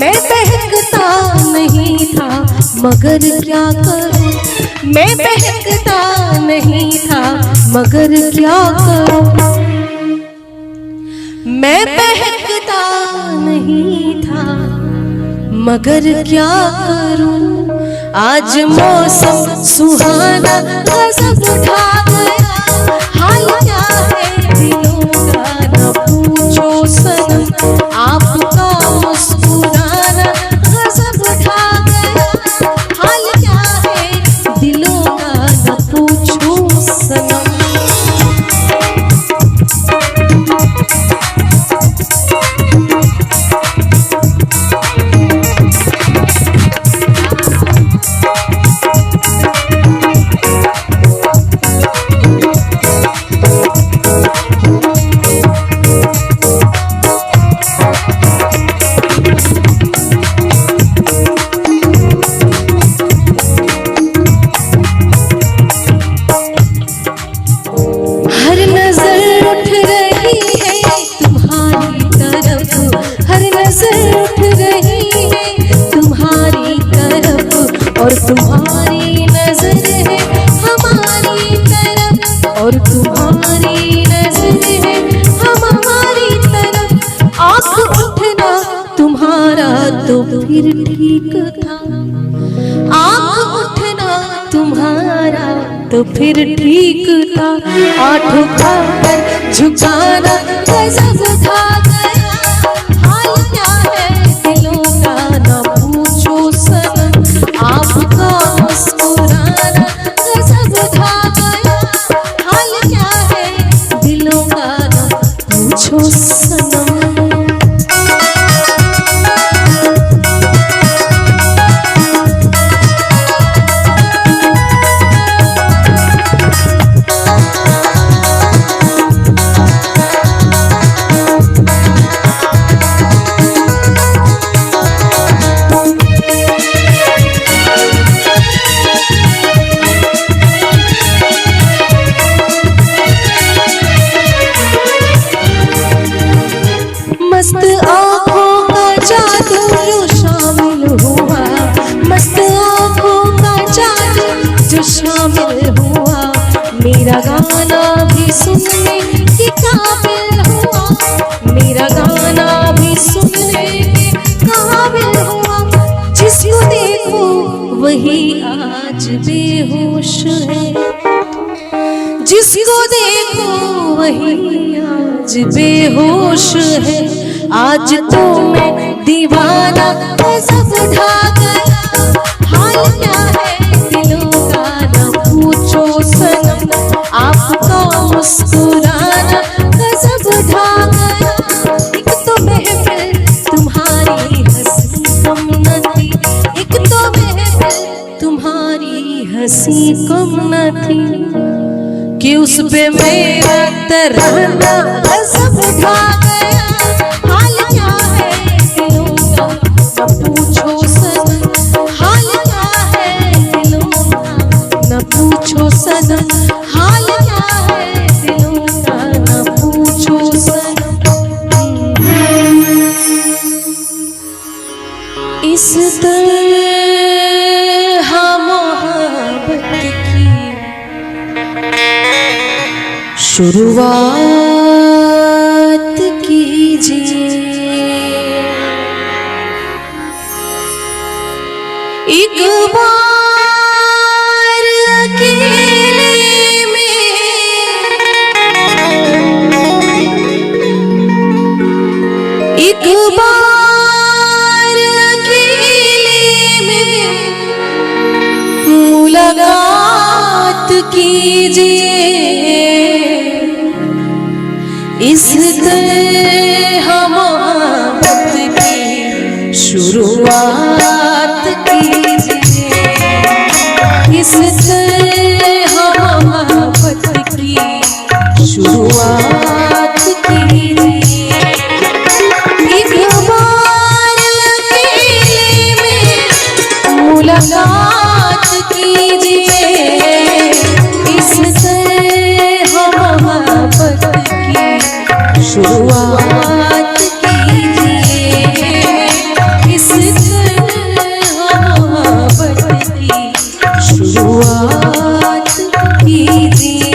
मैं बहकता नहीं था मगर क्या करूँ, मैं बहकता नहीं था मगर क्या करूँ। मैं बहकता नहीं था मगर क्या करूं। आज मौसम सुहाना गजब ढा गया। हाल क्या है दिलों का न पूछो सनम, आपका मुस्कुराना गजब ढा गया। हाल क्या है दिलों का न पूछो सनम। और तुम्हारी नजर है हमारी तरफ, और तुम्हारी नजर है हमारी तरफ। आँख उठना तुम्हारा तो फिर ठीक था, आँख उठना तुम्हारा तो फिर ठीक था। आँख उठाकर झुकाना गजब ढा गया। हाल क्या है दिलों का न पूछो सनम, आपका मुस्कुराना गजब ढा गया। हाल क्या है दिलों का न पूछो सनम। मस्त आँखों का जादू जो शामिल हुआ, मस्त आँखों का जादू जो शामिल हुआ। मेरा गाना भी सुनने के काबिल हुआ, मेरा गाना भी सुनने वही आज बेहोश है, जिसको देखो वही आज बेहोश है। आज तो मैं दीवाना सब ढा गया, हाल क्या है दिलों का न पूछो सनम, आपका मुस्कुराना सब ढा गया। एक तो महफिल तुम्हारी हंसी कम न थी, एक तो महफिल तुम्हारी हंसी कम न थी, कि उस पे मेरा तराना सब ढा गया। हाल क्या है दिलों का न पूछो सनम, हाल क्या है दिलों का न पूछो सनम, हाल क्या है दिलों का न पूछो सनम। इस तरह मोहब्बत की शुरुआत कीजिए, एक बार अकेले में, एक बार अकेले में मुलाकात कीजिए। इस तरह मोहब्बत की शुरुआत कीजिए, इस तरह मोहब्बत की शुरुआत कीजिए। एक बार अकेले में मुलाकात कीजिए, इस तरह मोहब्बत की शुरुआत कीजिए, इस तरह मोहब्बत की शुरुआत कीजिए।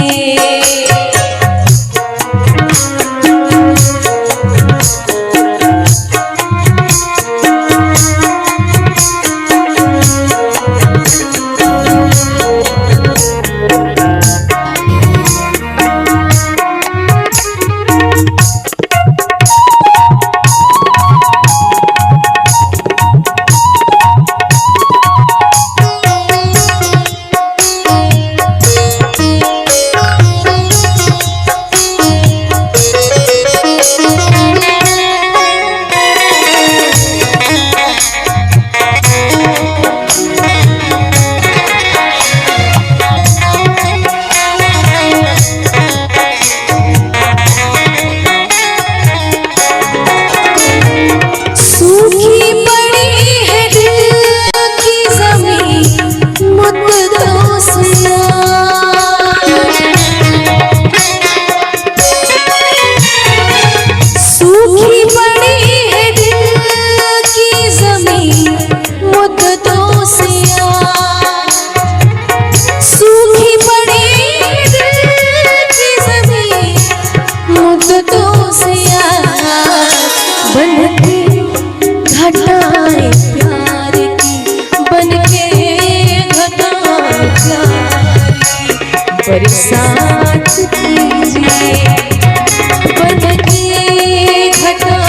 बरसात कीजिए, बनके घटा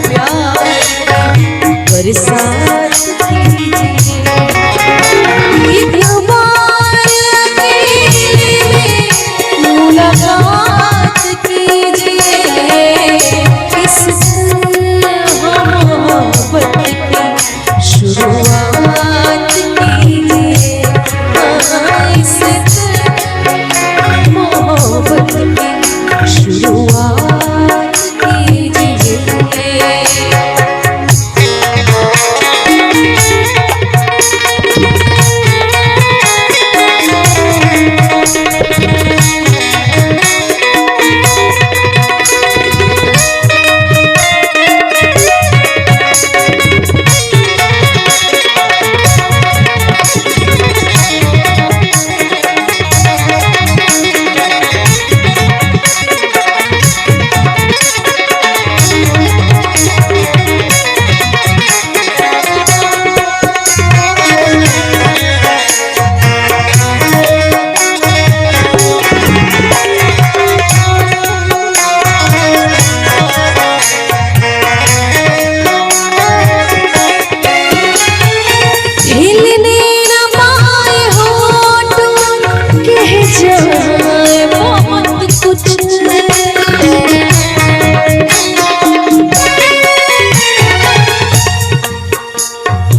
प्यार की बरसात कीजिए। एक बार अकेले में मुलाकात कीजिए, इस मोहब्बत की शुरुआत कीजिए। इस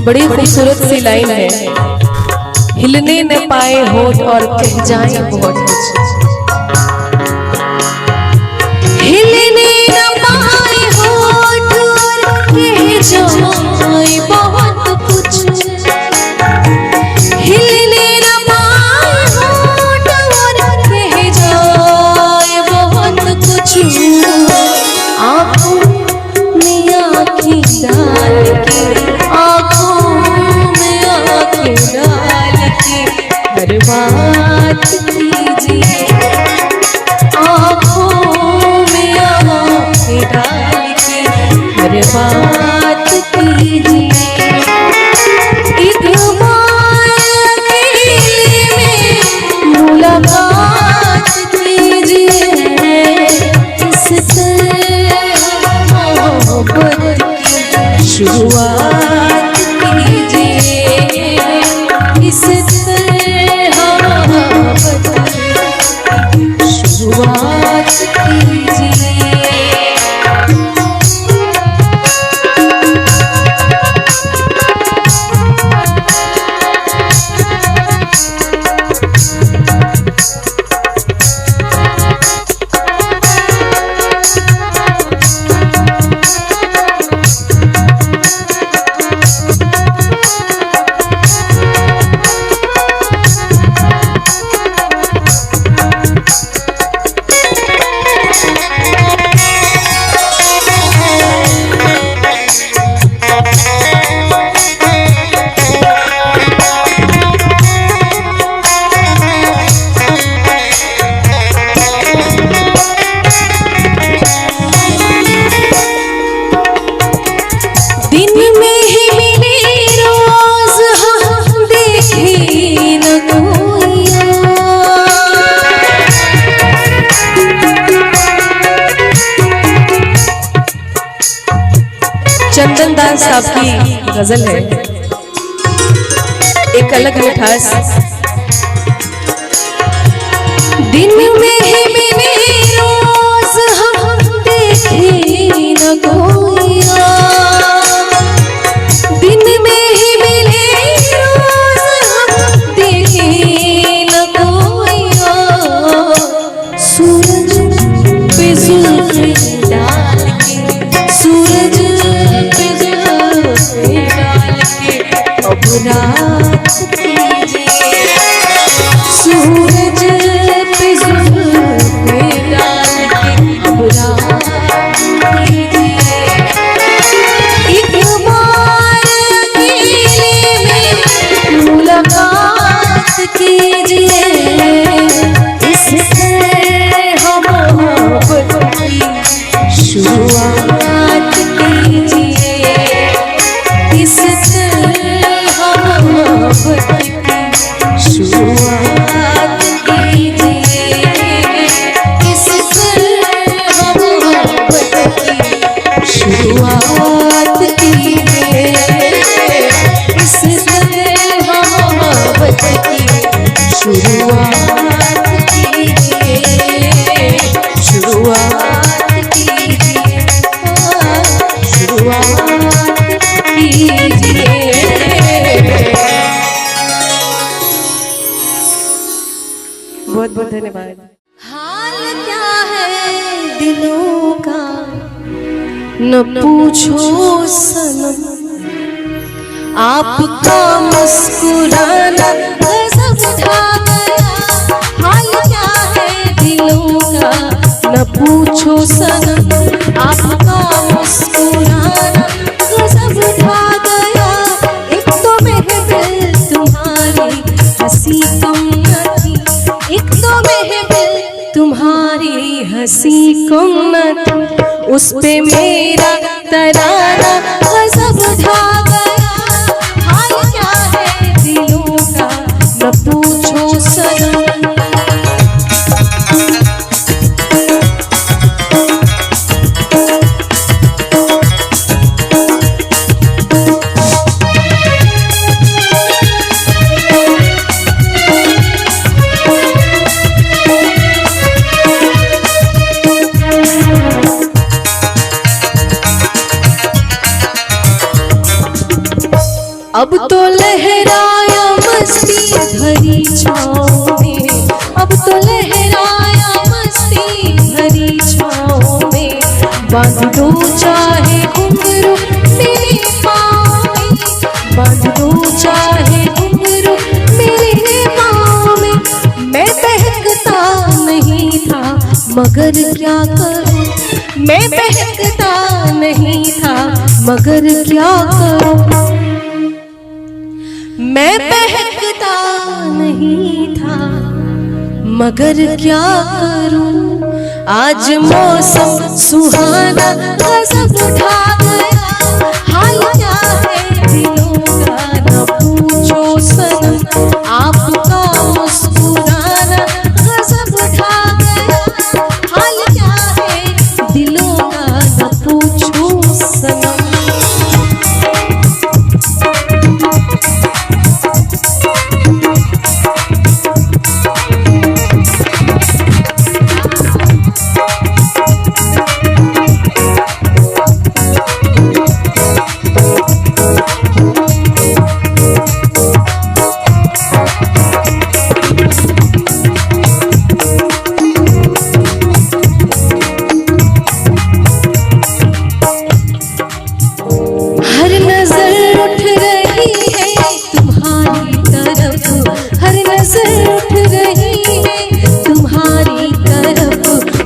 बड़ी खूबसूरत सी लाइन है, हिलने न पाए होठ और कह जाए बहुत कुछ। हिलने न पाए होठ और कह जाए बहुत कुछ। हिलने न पाए होठ और कह जाए बहुत कुछ। आँखों में आँखें डाल के, आँखों में आँखें डाल के हर बात कीजिए। आँखों में आँखें डाल के हर बात कीजिए। एक बार अकेले में मुलाकात कीजिए। इस तरह मोहब्बत की शुरुआत कीजिए। इस तरह मोहब्बत की शुरुआत कीजिए। चंदन दास साहब की गजल है, एक अलग मिठास। दिन में ही मिले रोज हम देखे न कोइया। दिन में ही मिले रोज हम देखे न कोइया। सूरज पे जुल्फ़े डाल के, सूरज पे जुल्फ़े डाल के अब रात कीजिए। सूरज पे जुल्फ़े डाल के अब रात कीजिए। एक बार अकेले में मुलाकात कीजिए। इस तरह मोहब्बत की शुरुआत कीजिए। इस तरह मोहब्बत की शुरुआत कीजिए। इस तरह मोहब्बत की शुरुआत कीजिए। इस तरह मोहब्बत की शुरुआत कीजिए। शुरुआत कीजिए। शुरुआत कीजिए। बहुत बहुत धन्यवाद। हाल क्या है दिलों का न पूछो सनम। आपका मुस्कुराना गजब ढा गया। हाल क्या है दिलों का न पूछो सनम। आपका मुस्कुराना गजब ढा गया। एक तो महफिल तुम्हारी हंसी कम न थी। एक तो महफिल तुम्हारी हंसी कम न थी। उस पे मेरा तराना गजब ढा गया। हाल क्या है दिलों का न पूछो सनम। अब तो लहराया मस्ती भरी छाँव में, अब तो लहराया मस्ती भरी छाँव में। बांध दो चाहे घुंघरू मेरे पाँव में, बांध दो चाहे घुंघरू मेरे पाँव में। मैं बहकता नहीं था मगर क्या करूं, मैं बहकता नहीं था मगर क्या करूं, मैं बहकता नहीं था मगर क्या करूं। आज मौसम सुहाना गजब उठा गया, हाल क्या है दिलों का न पूछो सनम। आपका मुस्कुराना गजब उठा गया, हाल क्या है दिलों का न पूछो सनम।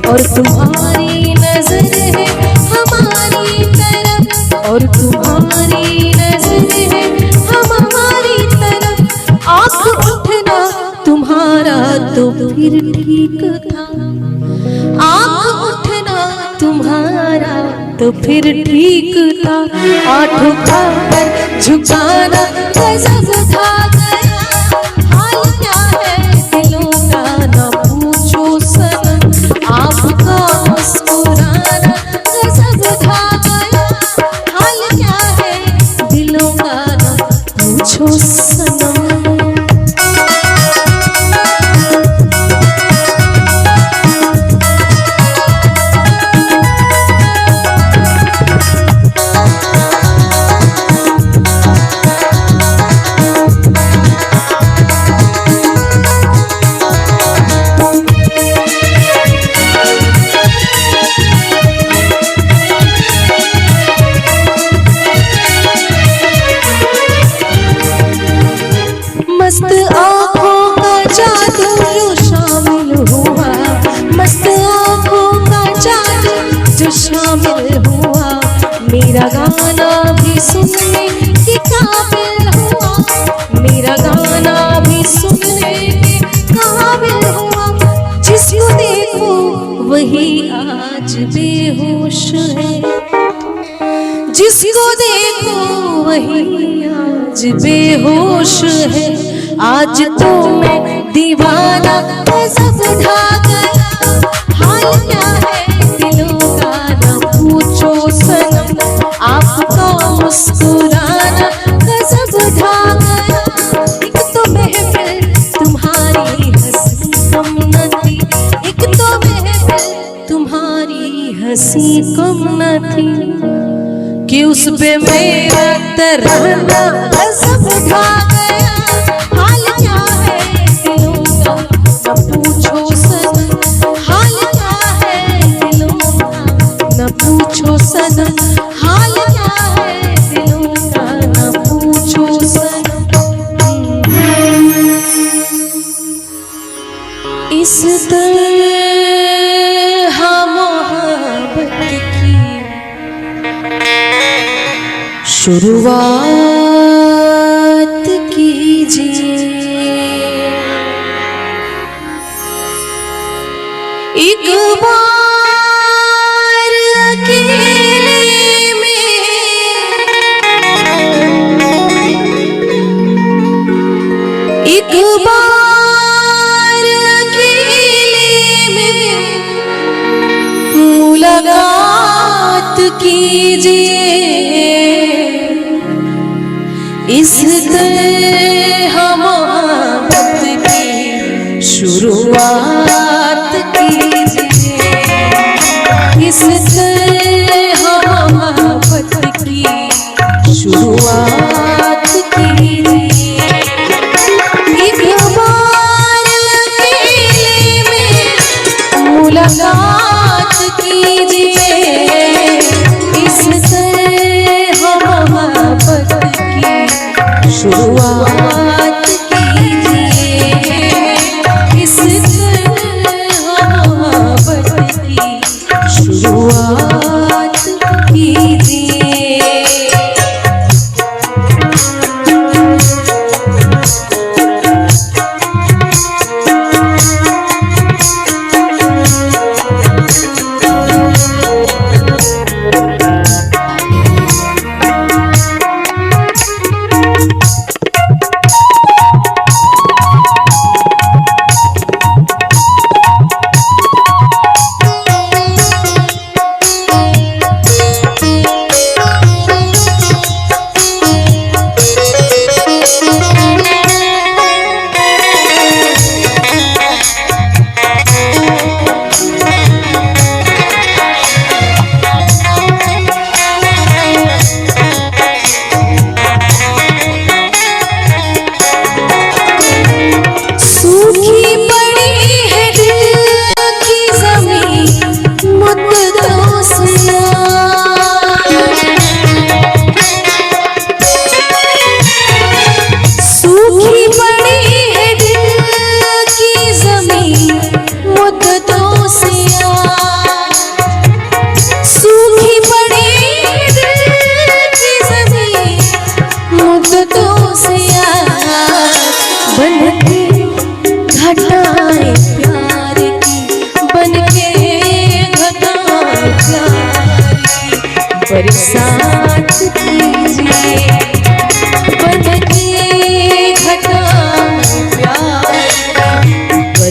और तुम्हारी नजर है हमारी तरफ, और तुम्हारी नजर है हमारी तरफ। आँख उठना तुम्हारा तो फिर ठीक था, आँख उठना तुम्हारा तो फिर ठीक था। आँख उठाकर झुकाना गजब उठा गया, हाल क्या है दिलों का न पूछो सनम। आपका मुस्कुराना गजब उठा गया, हाल क्या है दिलों का न पूछो सनम। मस्त आँखों का जादू जो शामिल हुआ, मस्त आँखों का जादू जो शामिल हुआ। मेरा गाना भी सुनने के काबिल हुआ, मेरा गाना भी सुनने के काबिल हुआ। जिसको देखो वही आज बेहोश है, जिसको देखो वही आज बेहोश है। आज तो मैं दीवाना गजब ढा गया, हाल क्या है दिलों का न पूछो सनम। आपका मुस्कुराना गजब ढा गया, एक तो महफिल तुम्हारी हंसी कम न थी, एक तो महफिल तुम्हारी हंसी कम न थी। कि उस पे मेरा तराना गजब उठा गया, हाल क्या है दिलों का न पूछो सनम। हाल क्या है दिलों का न पूछो सनम, हाल क्या है दिलों का न पूछो सनम। इस तरह मोहब्बत की शुरुआत कीजिए, एक बार अकेले में, एक बार अकेले में मुलाकात कीजिए। इस तरह मोहब्बत की शुरुआत कीजिए, इस तरह मोहब्बत की शुरुआत कीजिए।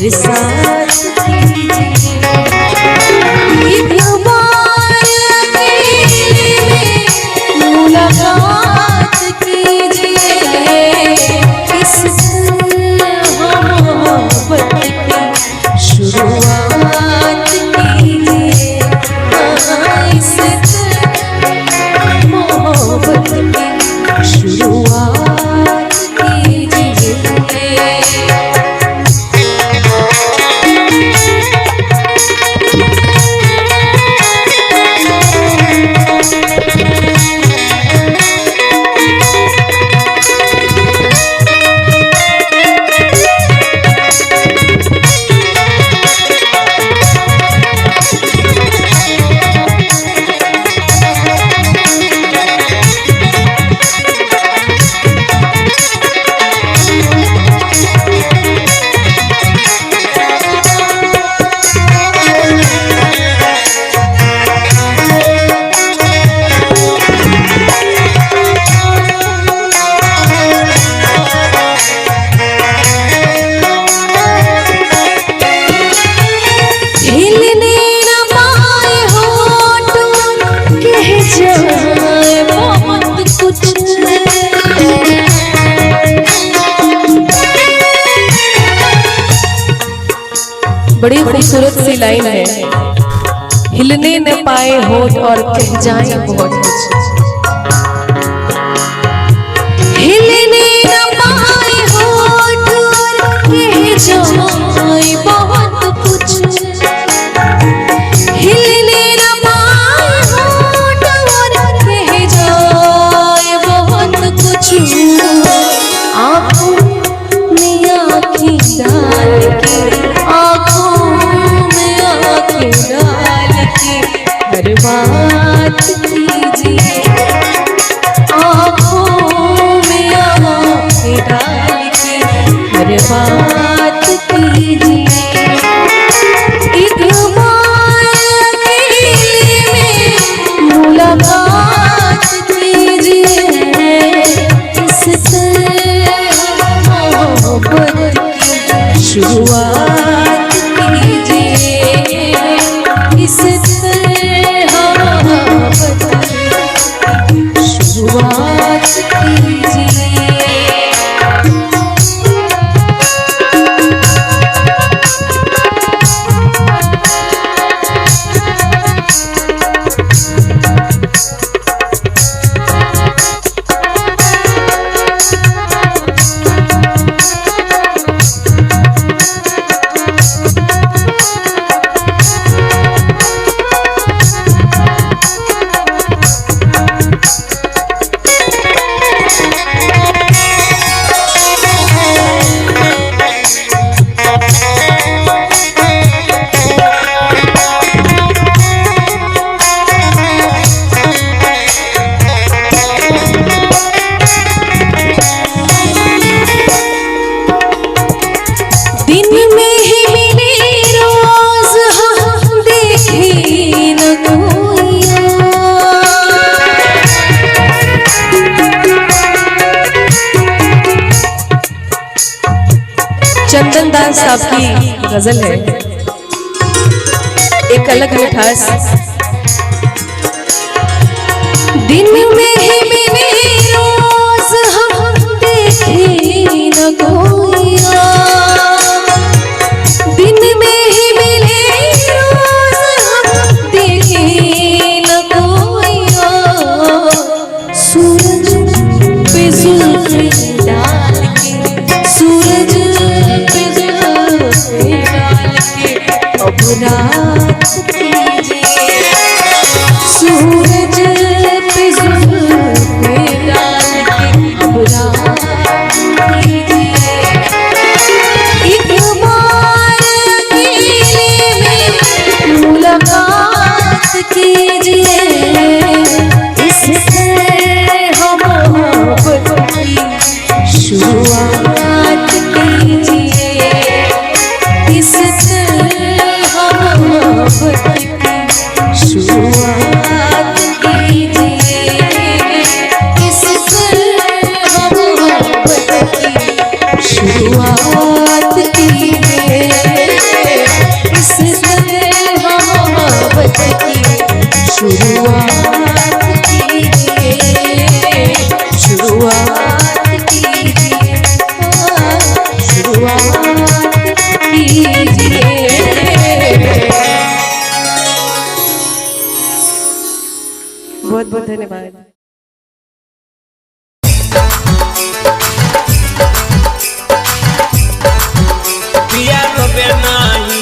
बरसात कीजिए। एक बार अकेले में मुलाकात कीजिए। इससे मोहब्बत की शुरुआत कीजिए। इससे मोहब्बत की शुरुआत कीजिए। बड़ी खूबसूरत सी लाइन है, हिलने न पाए होठ और कह जाए बहुत कुछ। हिलने न पाए होठ और कह जाए बहुत कुछ। हिलने न पाए होठ और कह जाए बहुत कुछ। आँखों में आँखें डाल के, आँखों में आँखें डाल के हर बात कीजिए। आँखों में आँखें डाल के हर बात कीजिए। एक बार अकेले में मुलाकात कीजिए। इससे मोहब्बत की शुरुआत कीजिए। इससे मोहब्बत की शुरुआत कीजिए। चंदन दास साहब की गजल है, एक अलग मिठास। दिन में ही मिले रोज हम देखे न कोइया। दिन में ही मिले रोज हम देखे न कोइया। सूरज पे जुल्फ़े डाल के, सूरज पे जुल्फ़े डाल के अब रात कीजिए। सूरज पे जुल्फ़े डाल के अब रात कीजिए। एक बार अकेले में मुलाकात कीजिए। इससे हम मोहब्बत की शुरुआत कीजिए। इससे हम धन्यवाद। पिया रोबे नाही,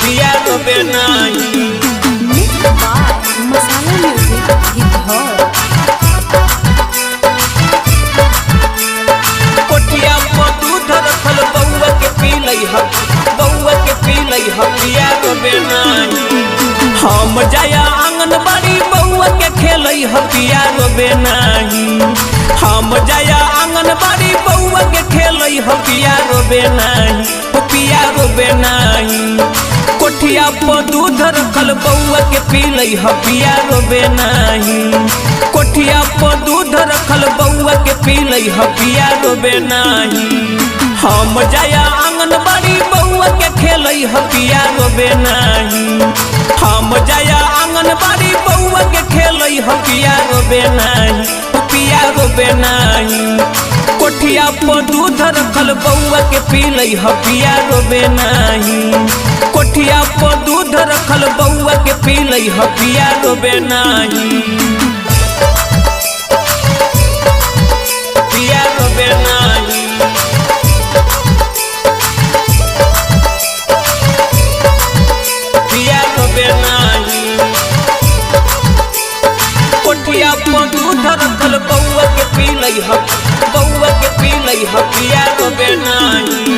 पिया रोबे नाही। मसाला म्यूजिक गिद्धौर। कोठिया पर दूध रखल बउआ के पी लई ह, बउआ के पी लई ह, पिया रोबे नाही। हम जाया आंगनबाड़ी बउआ के खेलई ह, पिया रोबे नाही। हम जाया आंगनबाड़ी बउआ के खेलई ह, पिया रोबे नाही, पिया रोबे नाही। कोठिया पर दूध रखल बउआ के पी लई ह, पिया रोबे नाही। कोठिया पर दूध रखल बउआ के पी लई ह, पिया रोबे नाही। हम जाया आंगनबाड़ी बउआ के खेलई ह, पिया रोबे नाही। हम जाया आंगनबाड़ी बउआ के खेलई ह, पिया रोबे नाही, पिया रोबे नाही। कोठिया पर दूध रखल बउआ के पी लई ह, पिया रोबे नाही। कोठिया पर दूध रखल बउआ के पी लई ह, पिया रोबे नाही, पिया रोबे नाही। पिया रोबे नाही। कोठिया पर दूध रखल बउआ के पी लई ह, बउआ के पी लई ह, पिया रोबे नाही।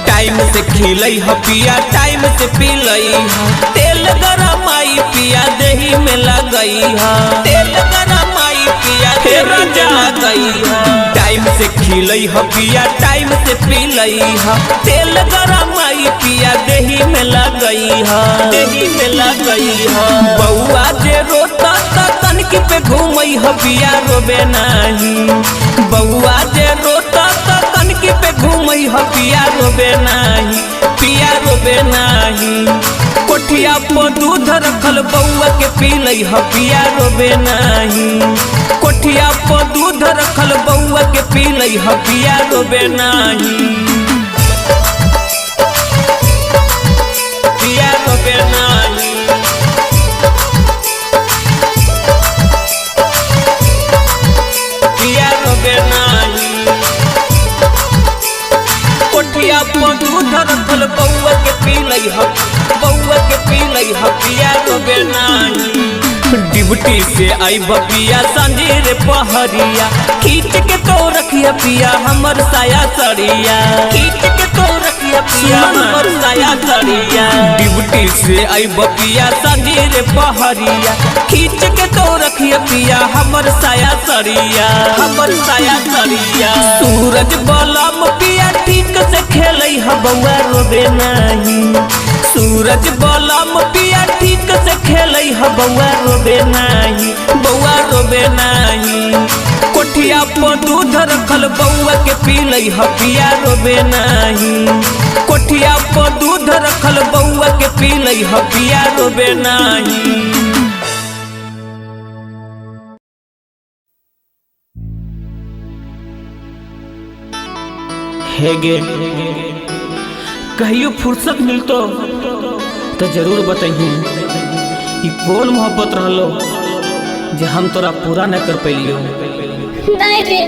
टाइम से खिलई ह पिया, टाइम से पी लई ह। तेल गरमाई पिया देही में लगई ह, तेल गरमाई पिया तेरा जा गई ह। टाइम से खिलई ह पिया, टाइम से पी लई ह। तेल गरमाई पिया देही में लगई ह, देही में लगई ह। बउआ जे रोता त तनकी पे घूमई ह, पिया रोबे नाही। बउआ जे रोता त तनकी पे घूमई ह, पिया रोबे नाही, पिया रोबे नाही। कोठिया पर दूध रखल बउआ के पी लई ह, पिया रोबे नाही। कोठिया पर दूध रखल बउआ के पी लई ह, पिया रोबे नाही, पिया रोबे नाही। पिया रोबे नाही। कोठिया पर दूध रखल बउआ के पी लई ह, बउआ के पी लई ह, पिया रोबे नाही। डिबटी से आई बपिया संजीर पहरिया, खींच के तो रखिया पिया हमर साया सड़िया, खींच के तो रखिया पिया हमर साया सड़िया। डिबटी से आई बपिया संजीर पहरिया, खींच के तो रखिया पिया हमर साया सड़िया, हमर साया सड़िया। सूरज बलम पिया ठीक से खेलई ह, बउआ रोबे नाही। सूरज बलम पिया ठीक से खेलई ह, बउआ रोबे नाही, बउआ रोबे नाही। कोठिया पर दूध रखल बउआ के पी लई ह, पिया रोबे नाही। कोठिया पर दूध रखल बउआ के पी लई ह, पिया रोबे नाही। हेगे कहियो फुर्सत मिलतो तो जरूर बताइए, ई कौन मोहब्बत रहलो जे हम तोरा पूरा न कर पैलियो। नहीं रे,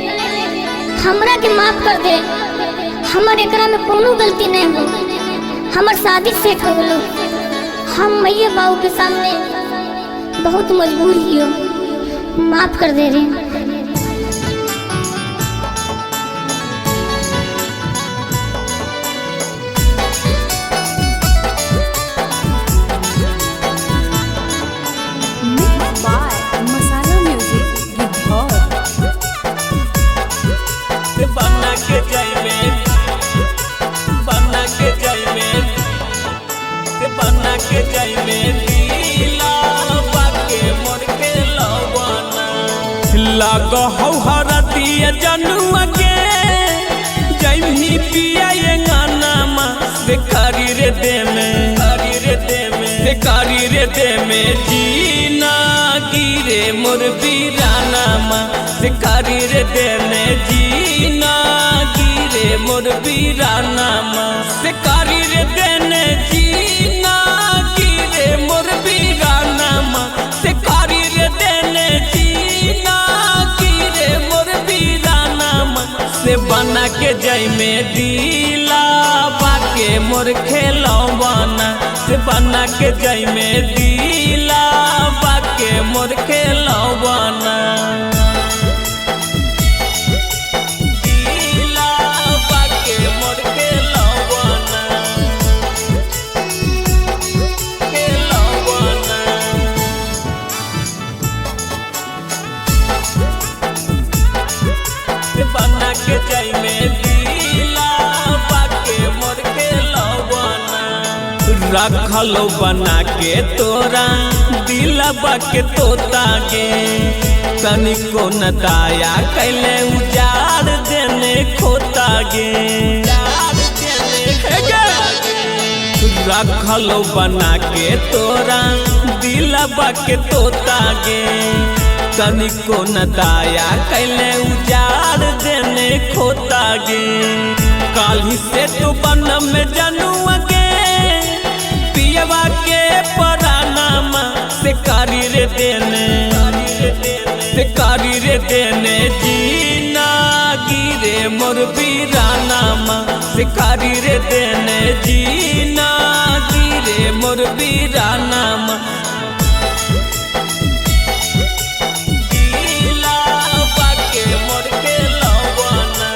हमरा के माफ कर दे। हमर एकरा में कोनो गलती नहीं हो। हमर शादी सेट हो गलो। हम मैया बाबू के सामने बहुत मजबूर हियो। माफ कर दे रे। मसाला म्यूजिक गिद्धौर। बना के जाइबे, बना के जाइबे, बना के जाइबे लीला बाके मोर के लवाना। लागो हौ हरदिया जनुआ के जइमी पिया ये गाना मा बेकारी रे दे में, कारी रे दे में, बेकारी रे दे में जीना गिरे मोर बीराना मा बेकारी रे दे में जीना गिरे मोर बीराना मा बेकारी रे दे ने जीना दिला बाके मोर खेलवाना से बना के जाई में दिला बाके मोर खेलवाना दिला बाके मोर खेलवाना खेलवाना से बना के जाई में दिला बाके मोर खेलवाना रखलो बना के तोरा दिला बाके तोता गे तनिको न दाया कैले उजाड़ देने खोता गे रखलो बना के तोरा दिला बाके तोता गे तनिको न दाया कैले उजाड़ देने खोता गे काली से तू बन में जनुआ गे पियवा के परानामा से कारी रे देने जीना गिरे मोर बीरानामा से कारी रे देने जीना गिरे मोर बीरानामा दिला बाके मोर खेलवाना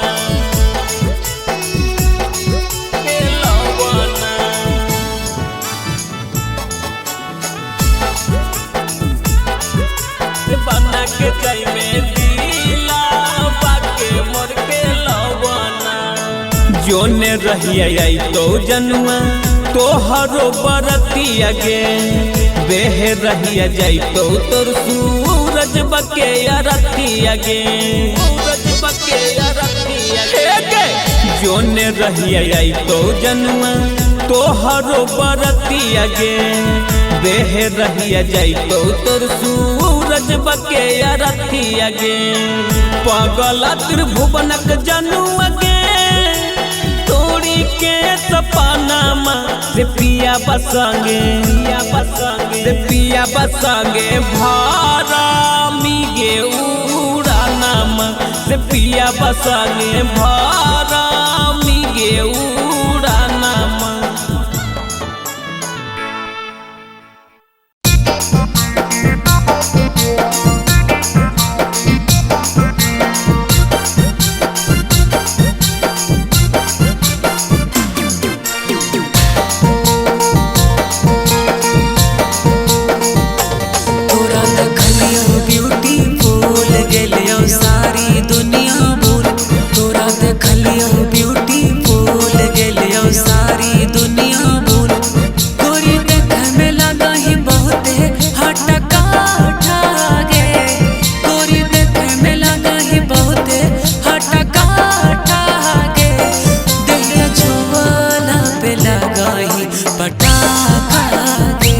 खेलवाना बना के जाई में दिला बाके मोर खेलवाना जोने रहिया आई तो जनुआ तोहरो बरतिया गे बेह रहिया जाई तो तोर सूरज बके रतिया गे सूरज बके रतिया गे जोने रहिया आई तो जनुआ तोहरो बरतिया गे बेह रहिया जाई तो तोर सूरज बके रतिया गे पगला त्रिभुवनक जनुआ गे तोड़ी के सपनामा से पिया बसांगे से पिया बसांगे भारा मिगे उड़ानामा से पिया बसांगे भारा मिगे उड़ानामा सारी दुनिया बोल तोरा देखलियो ब्यूटीफुल गेलियो सारी दुनिया बोल गोरी देखे में लगा ही बहुत हटका गे गोरी देखे में लगा ही बहुत हटका गे देहिया छुवाला पे लगा ही पटाखा गे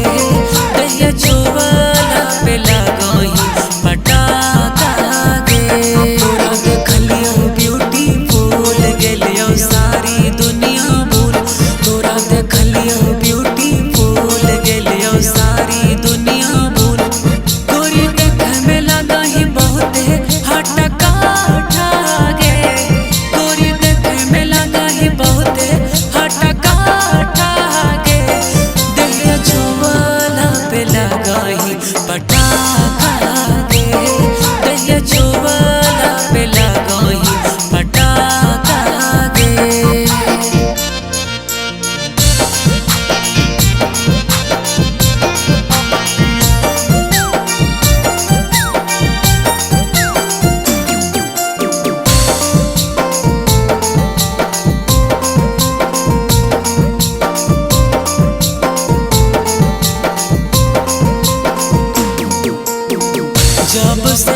देहिया छुवाला पे लगा ही पटाखा तोरा देखलियो ब्यूटीफुल गेलियो सारी दुनिया बोल तोरा देखलियो ब्यूटीफुल गेलियो सारी दुनिया बोल गोरी देखे में लगा ही बहुत हटका गे गोरी देखे में लगा ही बहुत हटका गे देहिया छुवाला पे लगा ही पटाखा गे देहिया छुवाला पे लगा ही पटाखा गे जब से